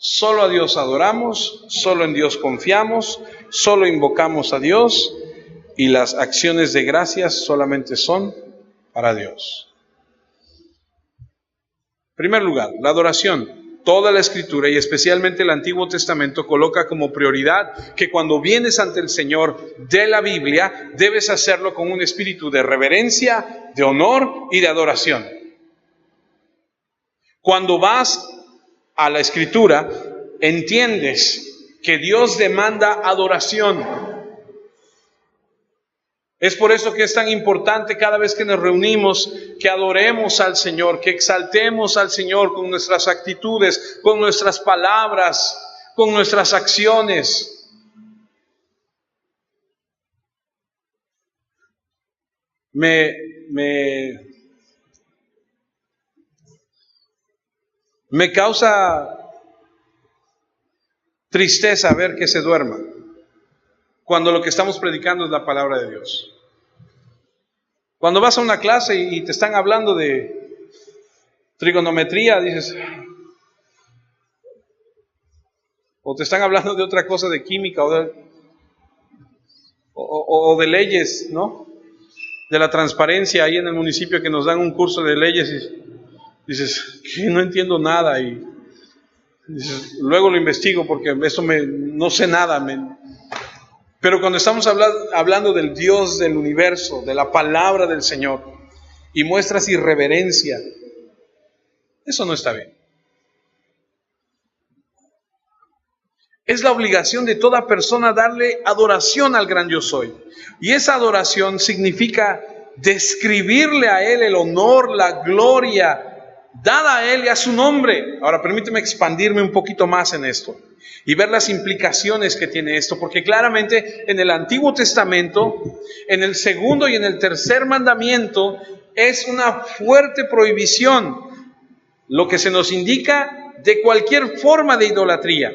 Solo a Dios adoramos, solo en Dios confiamos, solo invocamos a Dios, y las acciones de gracias solamente son para Dios. En primer lugar, la adoración. Toda la Escritura y especialmente el Antiguo Testamento coloca como prioridad que cuando vienes ante el Señor de la Biblia, debes hacerlo con un espíritu de reverencia, de honor y de adoración. Cuando vas a la Escritura, entiendes que Dios demanda adoración. Es por eso que es tan importante cada vez que nos reunimos que adoremos al Señor, que exaltemos al Señor con nuestras actitudes, con nuestras palabras, con nuestras acciones. Me causa tristeza ver que se duerma cuando lo que estamos predicando es la palabra de Dios. Cuando vas a una clase y te están hablando de trigonometría, dices, o te están hablando de otra cosa, de química o de leyes, ¿no? De la transparencia ahí en el municipio que nos dan un curso de leyes y dices, que no entiendo nada y dices, luego lo investigo porque eso no sé nada. Pero cuando estamos hablando del Dios del universo, de la palabra del Señor, y muestras irreverencia, eso no está bien. Es la obligación de toda persona darle adoración al gran yo soy. Y esa adoración significa describirle a Él el honor, la gloria dada a Él y a su nombre. Ahora permíteme expandirme un poquito más en esto y ver las implicaciones que tiene esto, porque claramente en el Antiguo Testamento, en el segundo y en el tercer mandamiento, es una fuerte prohibición, lo que se nos indica de cualquier forma de idolatría.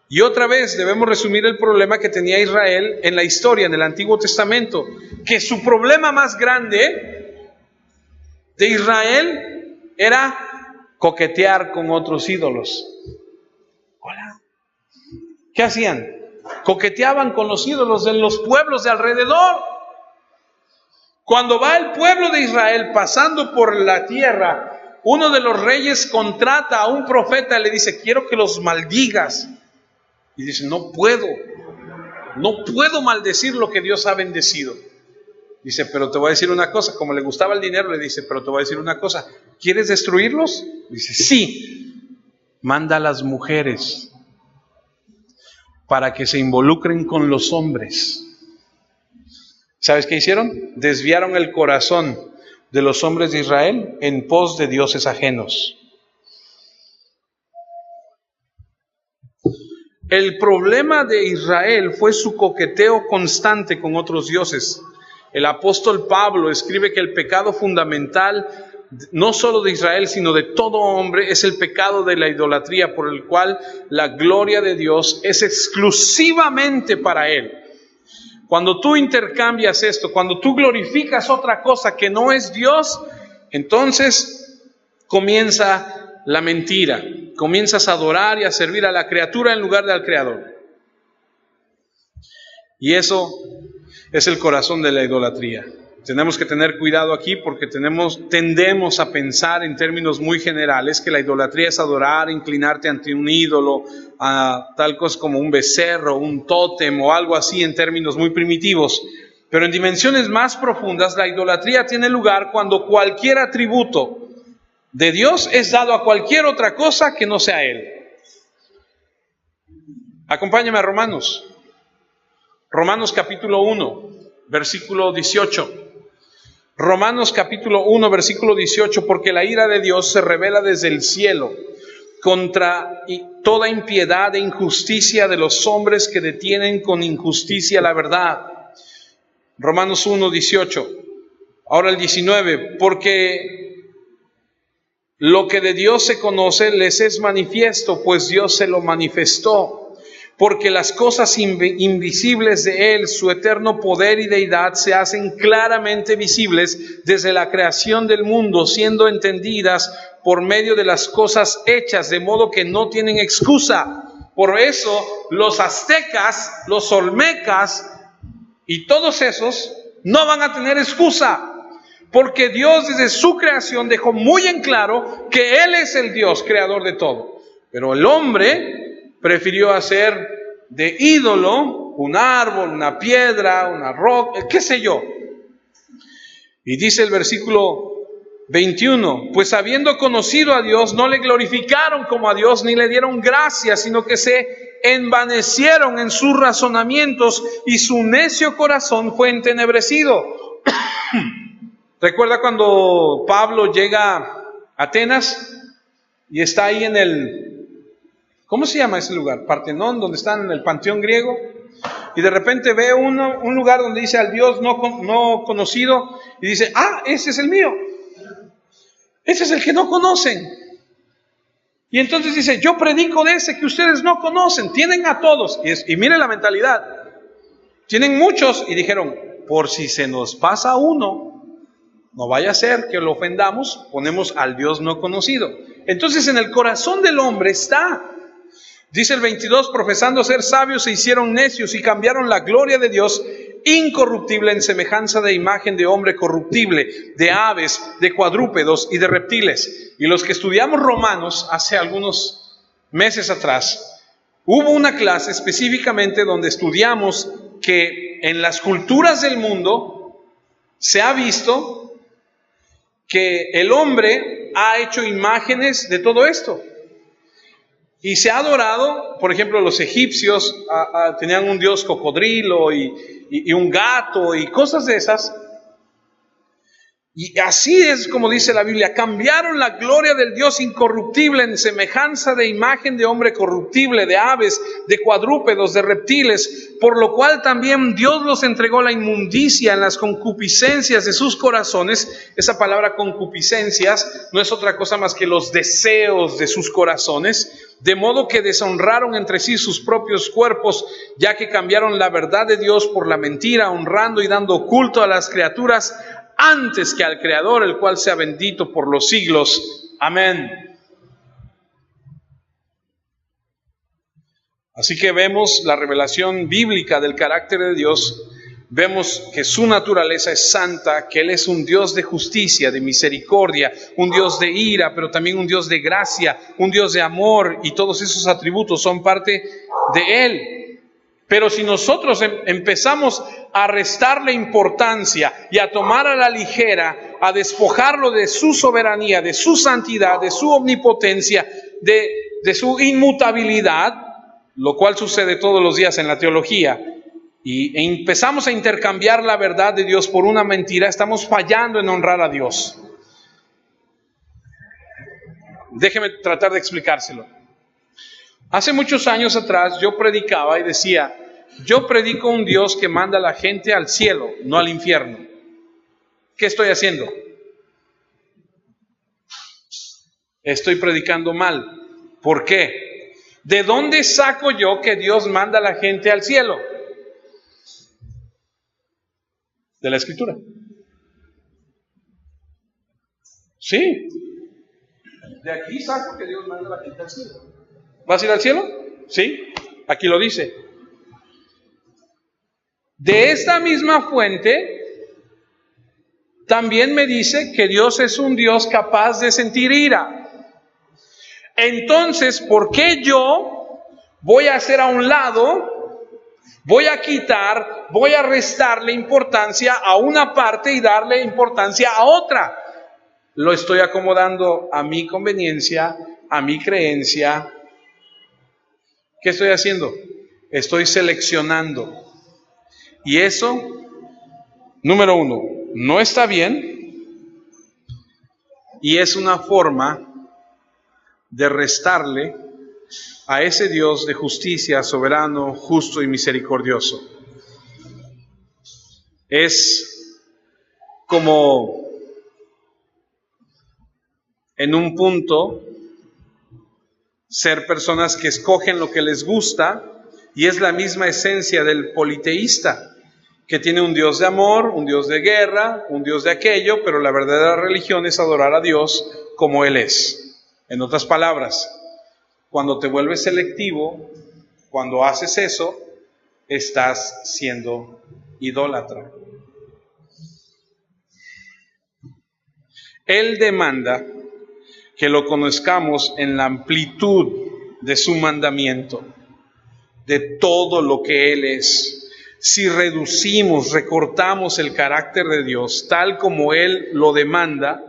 Y otra vez debemos resumir el problema que tenía Israel en la historia, en el Antiguo Testamento, que su problema más grande de Israel era coquetear con otros ídolos. Hola. ¿Qué hacían? Coqueteaban con los ídolos de los pueblos de alrededor. Cuando va el pueblo de Israel pasando por la tierra, uno de los reyes contrata a un profeta y le dice, quiero que los maldigas. Y dice, no puedo maldecir lo que Dios ha bendecido. Dice, pero te voy a decir una cosa, como le gustaba el dinero, le dice, pero te voy a decir una cosa, ¿quieres destruirlos? Dice, sí, manda a las mujeres para que se involucren con los hombres. ¿Sabes qué hicieron? Desviaron el corazón de los hombres de Israel en pos de dioses ajenos. El problema de Israel fue su coqueteo constante con otros dioses. El apóstol Pablo escribe que el pecado fundamental, no solo de Israel, sino de todo hombre, es el pecado de la idolatría, por el cual la gloria de Dios es exclusivamente para Él. Cuando tú intercambias esto, cuando tú glorificas otra cosa que no es Dios, entonces comienza la mentira. Comienzas a adorar y a servir a la criatura en lugar de al Creador. Y eso es el corazón de la idolatría. Tenemos que tener cuidado aquí porque tendemos a pensar en términos muy generales que la idolatría es adorar, inclinarte ante un ídolo, a tal cosa como un becerro, un tótem o algo así en términos muy primitivos. Pero en dimensiones más profundas, la idolatría tiene lugar cuando cualquier atributo de Dios es dado a cualquier otra cosa que no sea Él. Acompáñame a Romanos. Romanos capítulo 1, versículo 18. Romanos capítulo 1, versículo 18, porque la ira de Dios se revela desde el cielo contra toda impiedad e injusticia de los hombres que detienen con injusticia la verdad. Romanos 1, 18. Ahora el 19, porque lo que de Dios se conoce les es manifiesto, pues Dios se lo manifestó. Porque las cosas invisibles de Él, su eterno poder y deidad, se hacen claramente visibles desde la creación del mundo, siendo entendidas por medio de las cosas hechas, de modo que no tienen excusa. Por eso los aztecas, los olmecas y todos esos no van a tener excusa. Porque Dios desde su creación dejó muy en claro que Él es el Dios creador de todo. Pero el hombre prefirió hacer de ídolo un árbol, una piedra, una roca, qué sé yo. Y dice el versículo 21, pues habiendo conocido a Dios, no le glorificaron como a Dios, ni le dieron gracias, sino que se envanecieron en sus razonamientos y su necio corazón fue entenebrecido. ¿Recuerda cuando Pablo llega a Atenas y está ahí en el, ¿cómo se llama ese lugar? Partenón, donde están en el panteón griego. Y de repente ve un lugar donde dice al Dios no conocido y dice, ese es el mío. Ese es el que no conocen. Y entonces dice, yo predico de ese que ustedes no conocen. Tienen a todos. Y miren la mentalidad. Tienen muchos y dijeron, por si se nos pasa uno, No vaya a ser que lo ofendamos, ponemos al Dios no conocido. Entonces en el corazón del hombre está. Dice el 22, profesando ser sabios se hicieron necios y cambiaron la gloria de Dios incorruptible en semejanza de imagen de hombre corruptible, de aves, de cuadrúpedos y de reptiles. Y los que estudiamos Romanos hace algunos meses atrás, hubo una clase específicamente donde estudiamos que en las culturas del mundo se ha visto que el hombre ha hecho imágenes de todo esto. Y se ha adorado, por ejemplo, los egipcios tenían un dios cocodrilo y un gato y cosas de esas. Y así es como dice la Biblia, cambiaron la gloria del Dios incorruptible en semejanza de imagen de hombre corruptible, de aves, de cuadrúpedos, de reptiles, por lo cual también Dios los entregó la inmundicia en las concupiscencias de sus corazones. Esa palabra concupiscencias no es otra cosa más que los deseos de sus corazones, de modo que deshonraron entre sí sus propios cuerpos, ya que cambiaron la verdad de Dios por la mentira, honrando y dando culto a las criaturas antes que al Creador, el cual sea bendito por los siglos. Amén. Así que vemos la revelación bíblica del carácter de Dios, vemos que su naturaleza es santa, que Él es un Dios de justicia, de misericordia, un Dios de ira, pero también un Dios de gracia, un Dios de amor, y todos esos atributos son parte de Él. Pero si nosotros empezamos a restarle importancia y a tomar a la ligera, a despojarlo de su soberanía, de su santidad, de su omnipotencia, de su inmutabilidad, lo cual sucede todos los días en la teología, y empezamos a intercambiar la verdad de Dios por una mentira, estamos fallando en honrar a Dios. Déjeme tratar de explicárselo. Hace muchos años atrás yo predicaba y decía, yo predico un Dios que manda a la gente al cielo, no al infierno. ¿Qué estoy haciendo? Estoy predicando mal. ¿Por qué? ¿De dónde saco yo que Dios manda a la gente al cielo? De la Escritura. Sí. De aquí saco que Dios manda a la gente al cielo. ¿Vas a ir al cielo? Sí, aquí lo dice. De esta misma fuente, también me dice que Dios es un Dios capaz de sentir ira. Entonces, ¿por qué yo voy a hacer a un lado, voy a quitar, voy a restarle importancia a una parte y darle importancia a otra? Lo estoy acomodando a mi conveniencia, a mi creencia. ¿Qué estoy haciendo? Estoy seleccionando. Y eso, número uno, no está bien y es una forma de restarle a ese Dios de justicia, soberano, justo y misericordioso. Es como en un punto ser personas que escogen lo que les gusta, y es la misma esencia del politeísta, que tiene un Dios de amor, un Dios de guerra, un Dios de aquello, pero la verdadera religión es adorar a Dios como Él es. En otras palabras, cuando te vuelves selectivo, cuando haces eso, estás siendo idólatra. Él demanda que lo conozcamos en la amplitud de su mandamiento, de todo lo que Él es. Si reducimos, recortamos el carácter de Dios tal como Él lo demanda,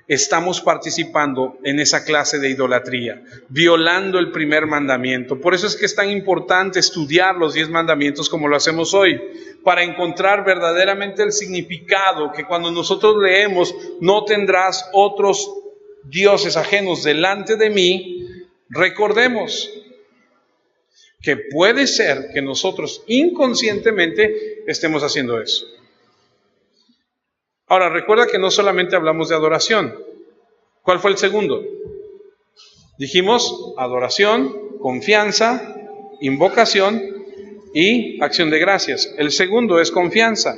estamos participando en esa clase de idolatría, violando el primer mandamiento. Por eso es que es tan importante estudiar los 10 mandamientos como lo hacemos hoy, para encontrar verdaderamente el significado, que cuando nosotros leemos, no tendrás otros dioses ajenos delante de mí. Recordemos que puede ser que nosotros inconscientemente estemos haciendo eso. Ahora, recuerda que no solamente hablamos de adoración. ¿Cuál fue el segundo? Dijimos adoración, confianza, invocación y acción de gracias. El segundo es confianza.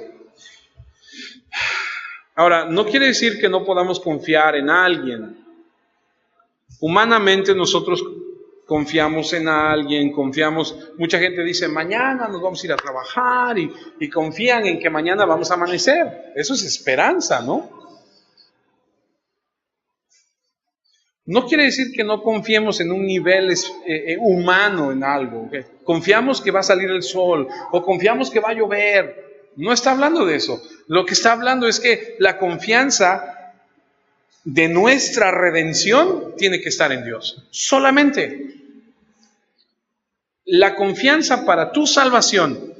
Ahora, no quiere decir que no podamos confiar en alguien. Humanamente nosotros confiamos en alguien, mucha gente dice, mañana nos vamos a ir a trabajar y confían en que mañana vamos a amanecer. Eso es esperanza, ¿no? No quiere decir que no confiemos en un nivel humano en algo. ¿Okay? Confiamos que va a salir el sol o confiamos que va a llover. No está hablando de eso. Lo que está hablando es que la confianza de nuestra redención tiene que estar en Dios. Solamente. La confianza para tu salvación,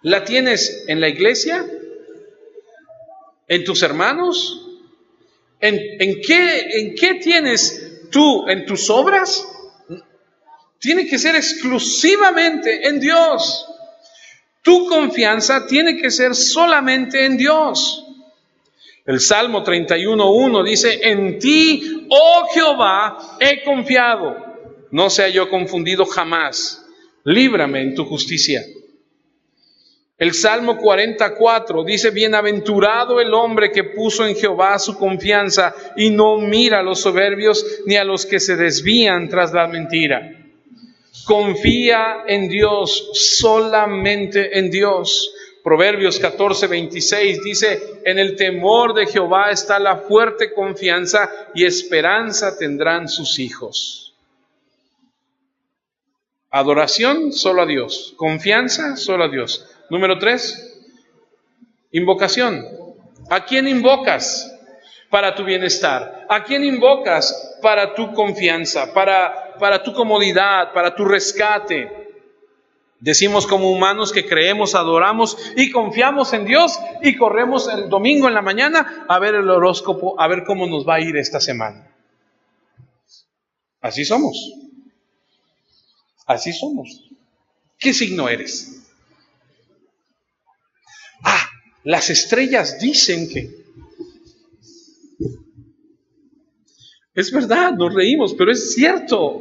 ¿la tienes en la iglesia? ¿En tus hermanos? ¿En qué tienes tú? ¿En tus obras? Tiene que ser exclusivamente en Dios. Tu confianza tiene que ser solamente en Dios. El Salmo 31:1 dice, en ti, oh Jehová, he confiado. No sea yo confundido jamás. Líbrame en tu justicia. El Salmo 44 dice, bienaventurado el hombre que puso en Jehová su confianza y no mira a los soberbios ni a los que se desvían tras la mentira. Confía en Dios, solamente en Dios. Proverbios 14:26 dice, en el temor de Jehová está la fuerte confianza y esperanza tendrán sus hijos. Adoración, solo a Dios. Confianza, solo a Dios. Número 3, invocación. ¿A quién invocas para tu bienestar? ¿A quién invocas para tu confianza, para tu comodidad, para tu rescate? Decimos como humanos que creemos, adoramos y confiamos en Dios y corremos el domingo en la mañana a ver el horóscopo, a ver cómo nos va a ir esta semana. Así somos. Así somos. ¿Qué signo eres? Las estrellas dicen que... Es verdad, nos reímos, pero es cierto.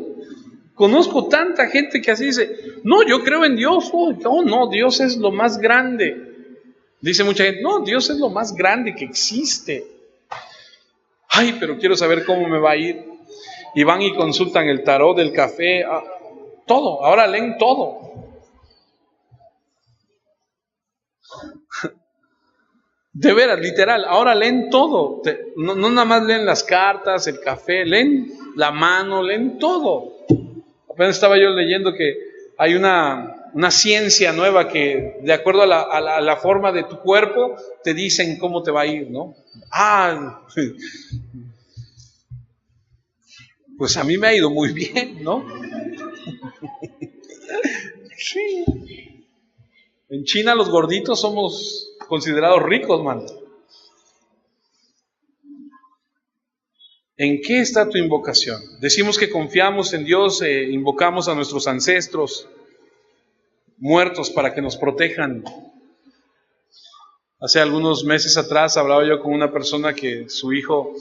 Conozco tanta gente que así dice, no, yo creo en Dios. Oh, no, Dios es lo más grande. Dice mucha gente, no, Dios es lo más grande que existe. Ay, pero quiero saber cómo me va a ir. Y van y consultan el tarot, el café, todo. Ahora leen todo. De veras, literal, ahora leen todo. No nada más leen las cartas, el café, leen la mano, leen todo. Apenas estaba yo leyendo que hay una ciencia nueva que de acuerdo a la forma de tu cuerpo te dicen cómo te va a ir, ¿no? Pues a mí me ha ido muy bien, ¿no? Sí. En China los gorditos somos considerados ricos, man. ¿En qué está tu invocación? Decimos que confiamos en Dios, invocamos a nuestros ancestros muertos para que nos protejan. Hace algunos meses atrás hablaba yo con una persona que su hijo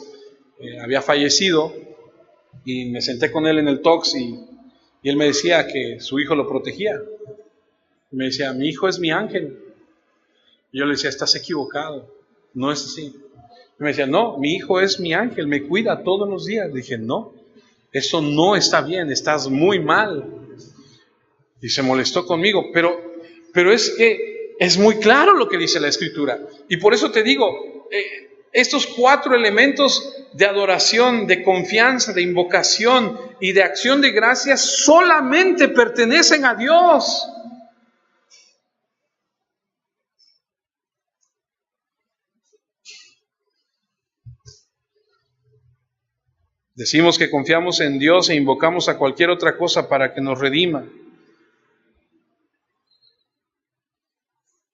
había fallecido y me senté con él en el Tox y él me decía que su hijo lo protegía. Y me decía, mi hijo es mi ángel. Y yo le decía, estás equivocado, no es así. Y me decía, no, mi hijo es mi ángel, me cuida todos los días. Le dije, no, eso no está bien, estás muy mal. Y se molestó conmigo, pero es que es muy claro lo que dice la Escritura. Y por eso te digo, estos 4 elementos de adoración, de confianza, de invocación y de acción de gracias solamente pertenecen a Dios. Decimos que confiamos en Dios e invocamos a cualquier otra cosa para que nos redima.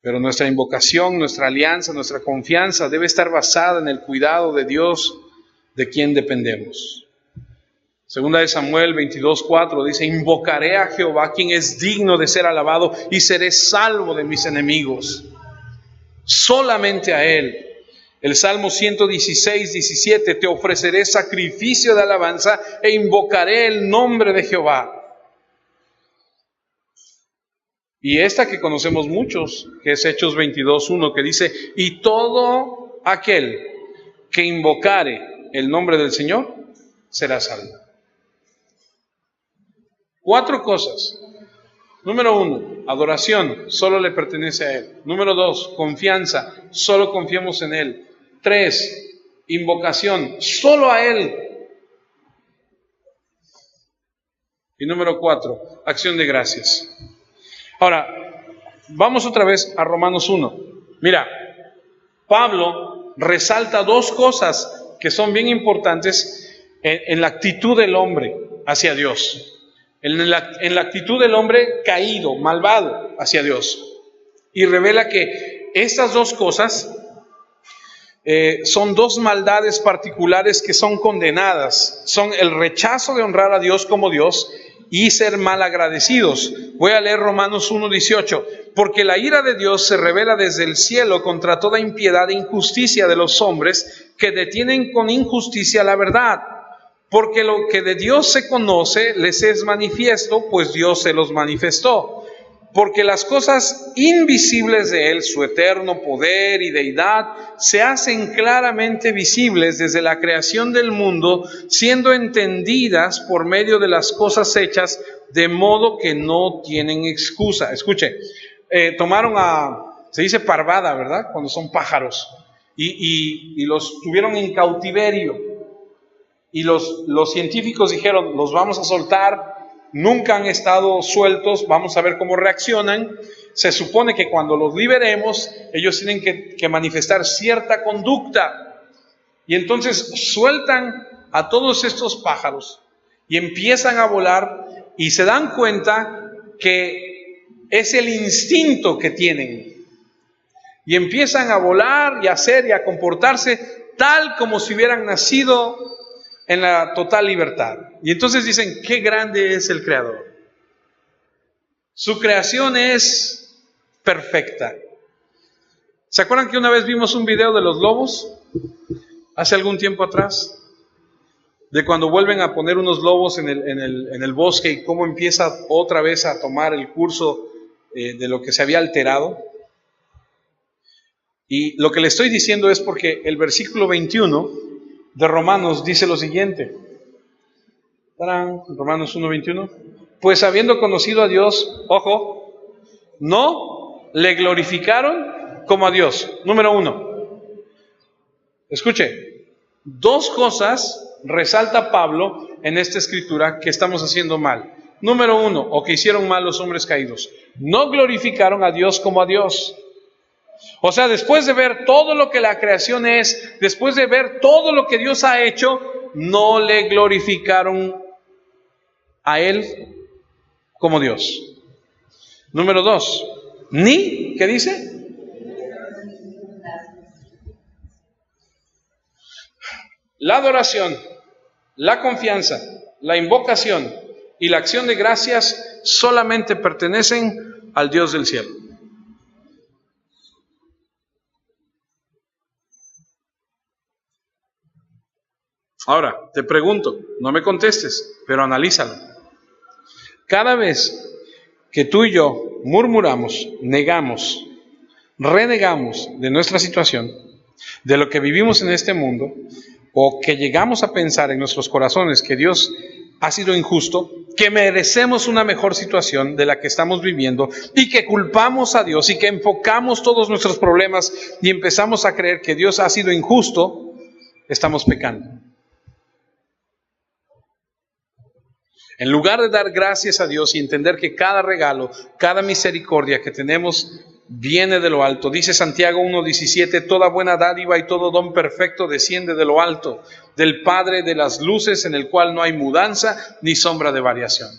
Pero nuestra invocación, nuestra alianza, nuestra confianza debe estar basada en el cuidado de Dios, de quien dependemos. Segunda de Samuel 22:4 dice, invocaré a Jehová, quien es digno de ser alabado, y seré salvo de mis enemigos. Solamente a Él. El Salmo 116:17, te ofreceré sacrificio de alabanza e invocaré el nombre de Jehová. Y esta que conocemos muchos, que es Hechos 22:1, que dice, y todo aquel que invocare el nombre del Señor será salvo. 4 cosas. Número 1, adoración, solo le pertenece a Él. Número 2, confianza, solo confiemos en Él. 3, invocación, solo a Él. Y número 4, acción de gracias. Ahora, vamos otra vez a Romanos 1. Mira, Pablo resalta 2 cosas que son bien importantes en la actitud del hombre hacia Dios. En la actitud del hombre caído, malvado hacia Dios. Y revela que estas 2 cosas son 2 maldades particulares que son condenadas. Son el rechazo de honrar a Dios como Dios y ser mal agradecidos. Voy a leer Romanos 1:18. Porque la ira de Dios se revela desde el cielo contra toda impiedad e injusticia de los hombres que detienen con injusticia la verdad. Porque lo que de Dios se conoce les es manifiesto, pues Dios se los manifestó. Porque las cosas invisibles de Él, su eterno poder y deidad, se hacen claramente visibles desde la creación del mundo, siendo entendidas por medio de las cosas hechas, de modo que no tienen excusa. Escuche, se dice parvada, ¿verdad? Cuando son pájaros. Y los tuvieron en cautiverio. Y los científicos dijeron, los vamos a soltar, nunca han estado sueltos, vamos a ver cómo reaccionan. Se supone que cuando los liberemos, ellos tienen que manifestar cierta conducta. Y entonces sueltan a todos estos pájaros y empiezan a volar y se dan cuenta que es el instinto que tienen. Y empiezan a volar y a hacer y a comportarse tal como si hubieran nacido en la total libertad. Y entonces dicen, qué grande es el Creador. Su creación es perfecta. ¿Se acuerdan que una vez vimos un video de los lobos? Hace algún tiempo atrás. De cuando vuelven a poner unos lobos en el bosque y cómo empieza otra vez a tomar el curso de lo que se había alterado. Y lo que le estoy diciendo es porque el versículo 21 de Romanos dice lo siguiente. ¡Tarán! Romanos 1:21. Pues habiendo conocido a Dios, ojo, no le glorificaron como a Dios. Número 1. Escuche, 2 cosas resalta Pablo en esta escritura que estamos haciendo mal. Número 1, o que hicieron mal los hombres caídos. No glorificaron a Dios como a Dios. O sea, después de ver todo lo que la creación es, después de ver todo lo que Dios ha hecho, no le glorificaron a Él como Dios. Número 2, ¿qué dice? La adoración, la confianza, la invocación y la acción de gracias solamente pertenecen al Dios del cielo. Ahora, te pregunto, no me contestes, pero analízalo. Cada vez que tú y yo murmuramos, negamos, renegamos de nuestra situación, de lo que vivimos en este mundo, o que llegamos a pensar en nuestros corazones que Dios ha sido injusto, que merecemos una mejor situación de la que estamos viviendo y que culpamos a Dios y que enfocamos todos nuestros problemas y empezamos a creer que Dios ha sido injusto, estamos pecando. En lugar de dar gracias a Dios y entender que cada regalo, cada misericordia que tenemos viene de lo alto. Dice Santiago 1:17, toda buena dádiva y todo don perfecto desciende de lo alto, del Padre de las luces, en el cual no hay mudanza ni sombra de variación.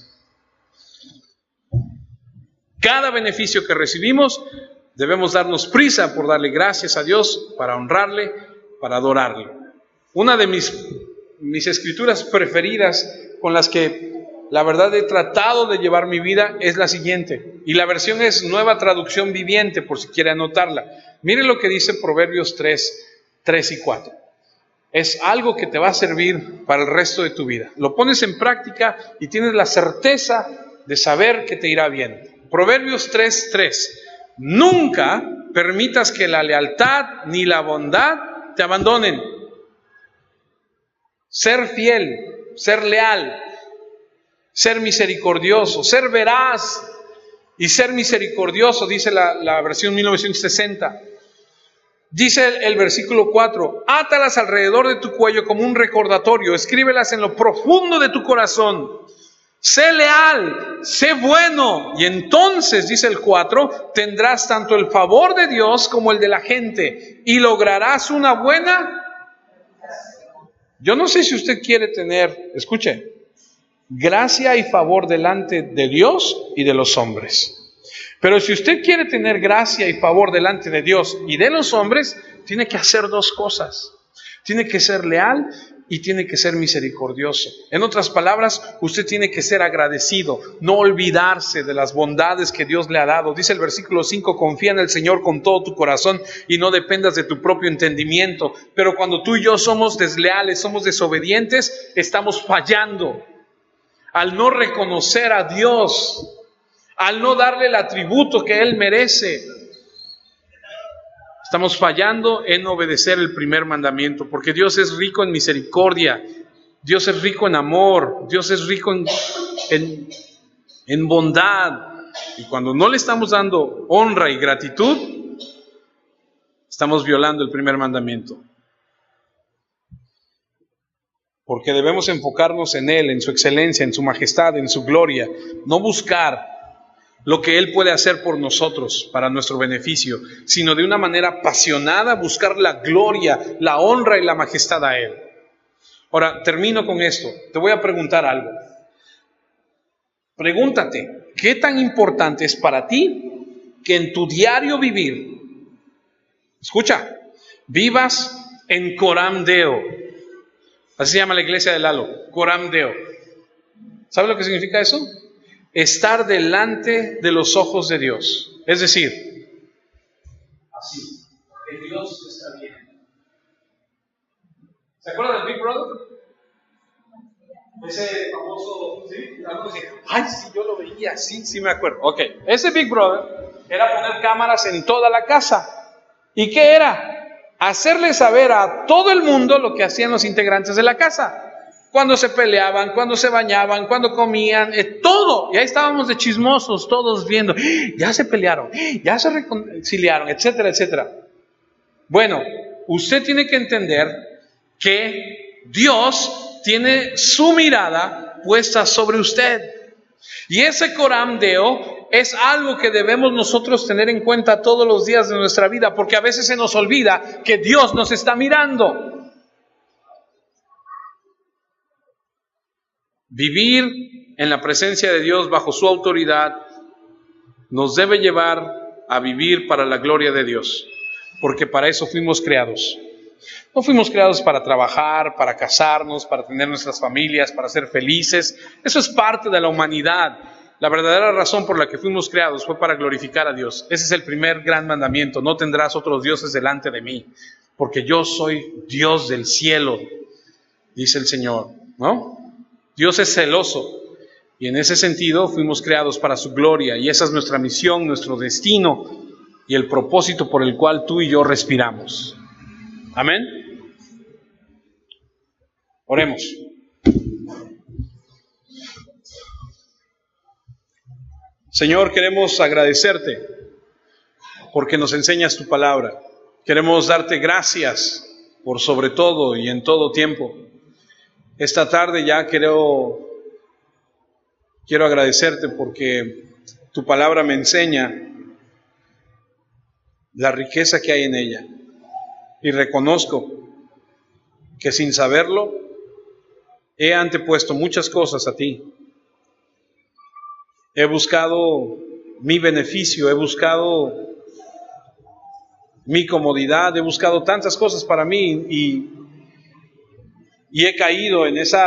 Cada beneficio que recibimos, debemos darnos prisa por darle gracias a Dios, para honrarle, para adorarle. Una de mis escrituras preferidas con las que la verdad he tratado de llevar mi vida es la siguiente, y la versión es Nueva Traducción Viviente, por si quiere anotarla. Miren lo que dice Proverbios 3 y 4. Es algo que te va a servir para el resto de tu vida. Lo pones en práctica y tienes la certeza de saber que te irá bien. Proverbios 3:3. Nunca permitas que la lealtad ni la bondad te abandonen. Ser fiel, ser leal, ser misericordioso, ser veraz y ser misericordioso, dice la versión 1960. Dice el versículo 4, átalas alrededor de tu cuello como un recordatorio, escríbelas en lo profundo de tu corazón. Sé leal, sé bueno, y entonces, dice el 4, tendrás tanto el favor de Dios como el de la gente, y lograrás una buena... Yo no sé si usted quiere tener, escuche, gracia y favor delante de Dios y de los hombres. Pero si usted quiere tener gracia y favor delante de Dios y de los hombres, tiene que hacer dos cosas. Tiene que ser leal y tiene que ser misericordioso. En otras palabras, usted tiene que ser agradecido, no olvidarse de las bondades que Dios le ha dado. Dice el versículo 5, confía en el Señor con todo tu corazón y no dependas de tu propio entendimiento. Pero cuando tú y yo somos desleales, somos desobedientes, estamos fallando. Al no reconocer a Dios, al no darle el atributo que Él merece, estamos fallando en obedecer el primer mandamiento, porque Dios es rico en misericordia, Dios es rico en amor, Dios es rico en bondad. Y cuando no le estamos dando honra y gratitud, estamos violando el primer mandamiento. Porque debemos enfocarnos en Él, en su excelencia, en su majestad, en su gloria, no buscar lo que Él puede hacer por nosotros para nuestro beneficio, sino de una manera apasionada buscar la gloria, la honra y la majestad a Él. Ahora, termino con esto. Te voy a preguntar algo. Pregúntate, ¿qué tan importante es para ti que en tu diario vivir, escucha, vivas en Coram Deo? Así se llama la iglesia de Lalo, Coram Deo. ¿Sabe lo que significa eso? Estar delante de los ojos de Dios. Es decir, así, que Dios está bien. ¿Se acuerdan del Big Brother? Ese famoso, ¿sí? Ay, sí, yo lo veía, sí me acuerdo. Ok, ese Big Brother era poner cámaras en toda la casa. ¿Y qué era? Hacerle saber a todo el mundo lo que hacían los integrantes de la casa. Cuando se peleaban, cuando se bañaban, cuando comían, todo. Y ahí estábamos de chismosos, todos viendo. Ya se pelearon, ya se reconciliaron, etcétera, etcétera. Bueno, usted tiene que entender que Dios tiene su mirada puesta sobre usted. Y ese Coram Deo es algo que debemos nosotros tener en cuenta todos los días de nuestra vida, porque a veces se nos olvida que Dios nos está mirando. Vivir en la presencia de Dios bajo su autoridad nos debe llevar a vivir para la gloria de Dios, porque para eso fuimos creados. No fuimos creados para trabajar, para casarnos, para tener nuestras familias, para ser felices. Eso es parte de la humanidad. La verdadera razón por la que fuimos creados fue para glorificar a Dios. Ese es el primer gran mandamiento: no tendrás otros dioses delante de mí, porque yo soy Dios del cielo, dice el Señor, ¿no? Dios es celoso y en ese sentido fuimos creados para su gloria, y esa es nuestra misión, nuestro destino y el propósito por el cual tú y yo respiramos. Amén. Oremos. Señor, queremos agradecerte porque nos enseñas tu palabra. Queremos darte gracias por sobre todo y en todo tiempo. Esta tarde ya quiero agradecerte porque tu palabra me enseña la riqueza que hay en ella. Y reconozco que sin saberlo he antepuesto muchas cosas a ti. He buscado mi beneficio, he buscado mi comodidad, he buscado tantas cosas para mí y he caído en ese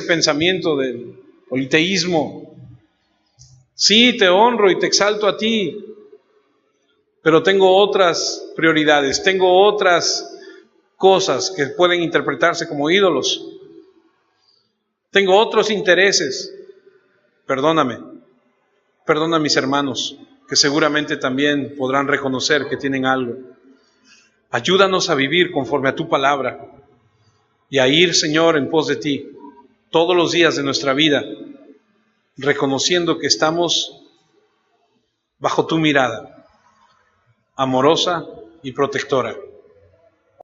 pensamiento del politeísmo. Sí, te honro y te exalto a ti, pero tengo otras prioridades, tengo otras cosas que pueden interpretarse como ídolos. Tengo otros intereses. Perdóname, perdona a mis hermanos. que seguramente también podrán reconocer que tienen algo. Ayúdanos a vivir conforme a tu palabra y a ir, Señor, en pos de ti todos los días de nuestra vida, reconociendo que estamos bajo tu mirada, amorosa y protectora.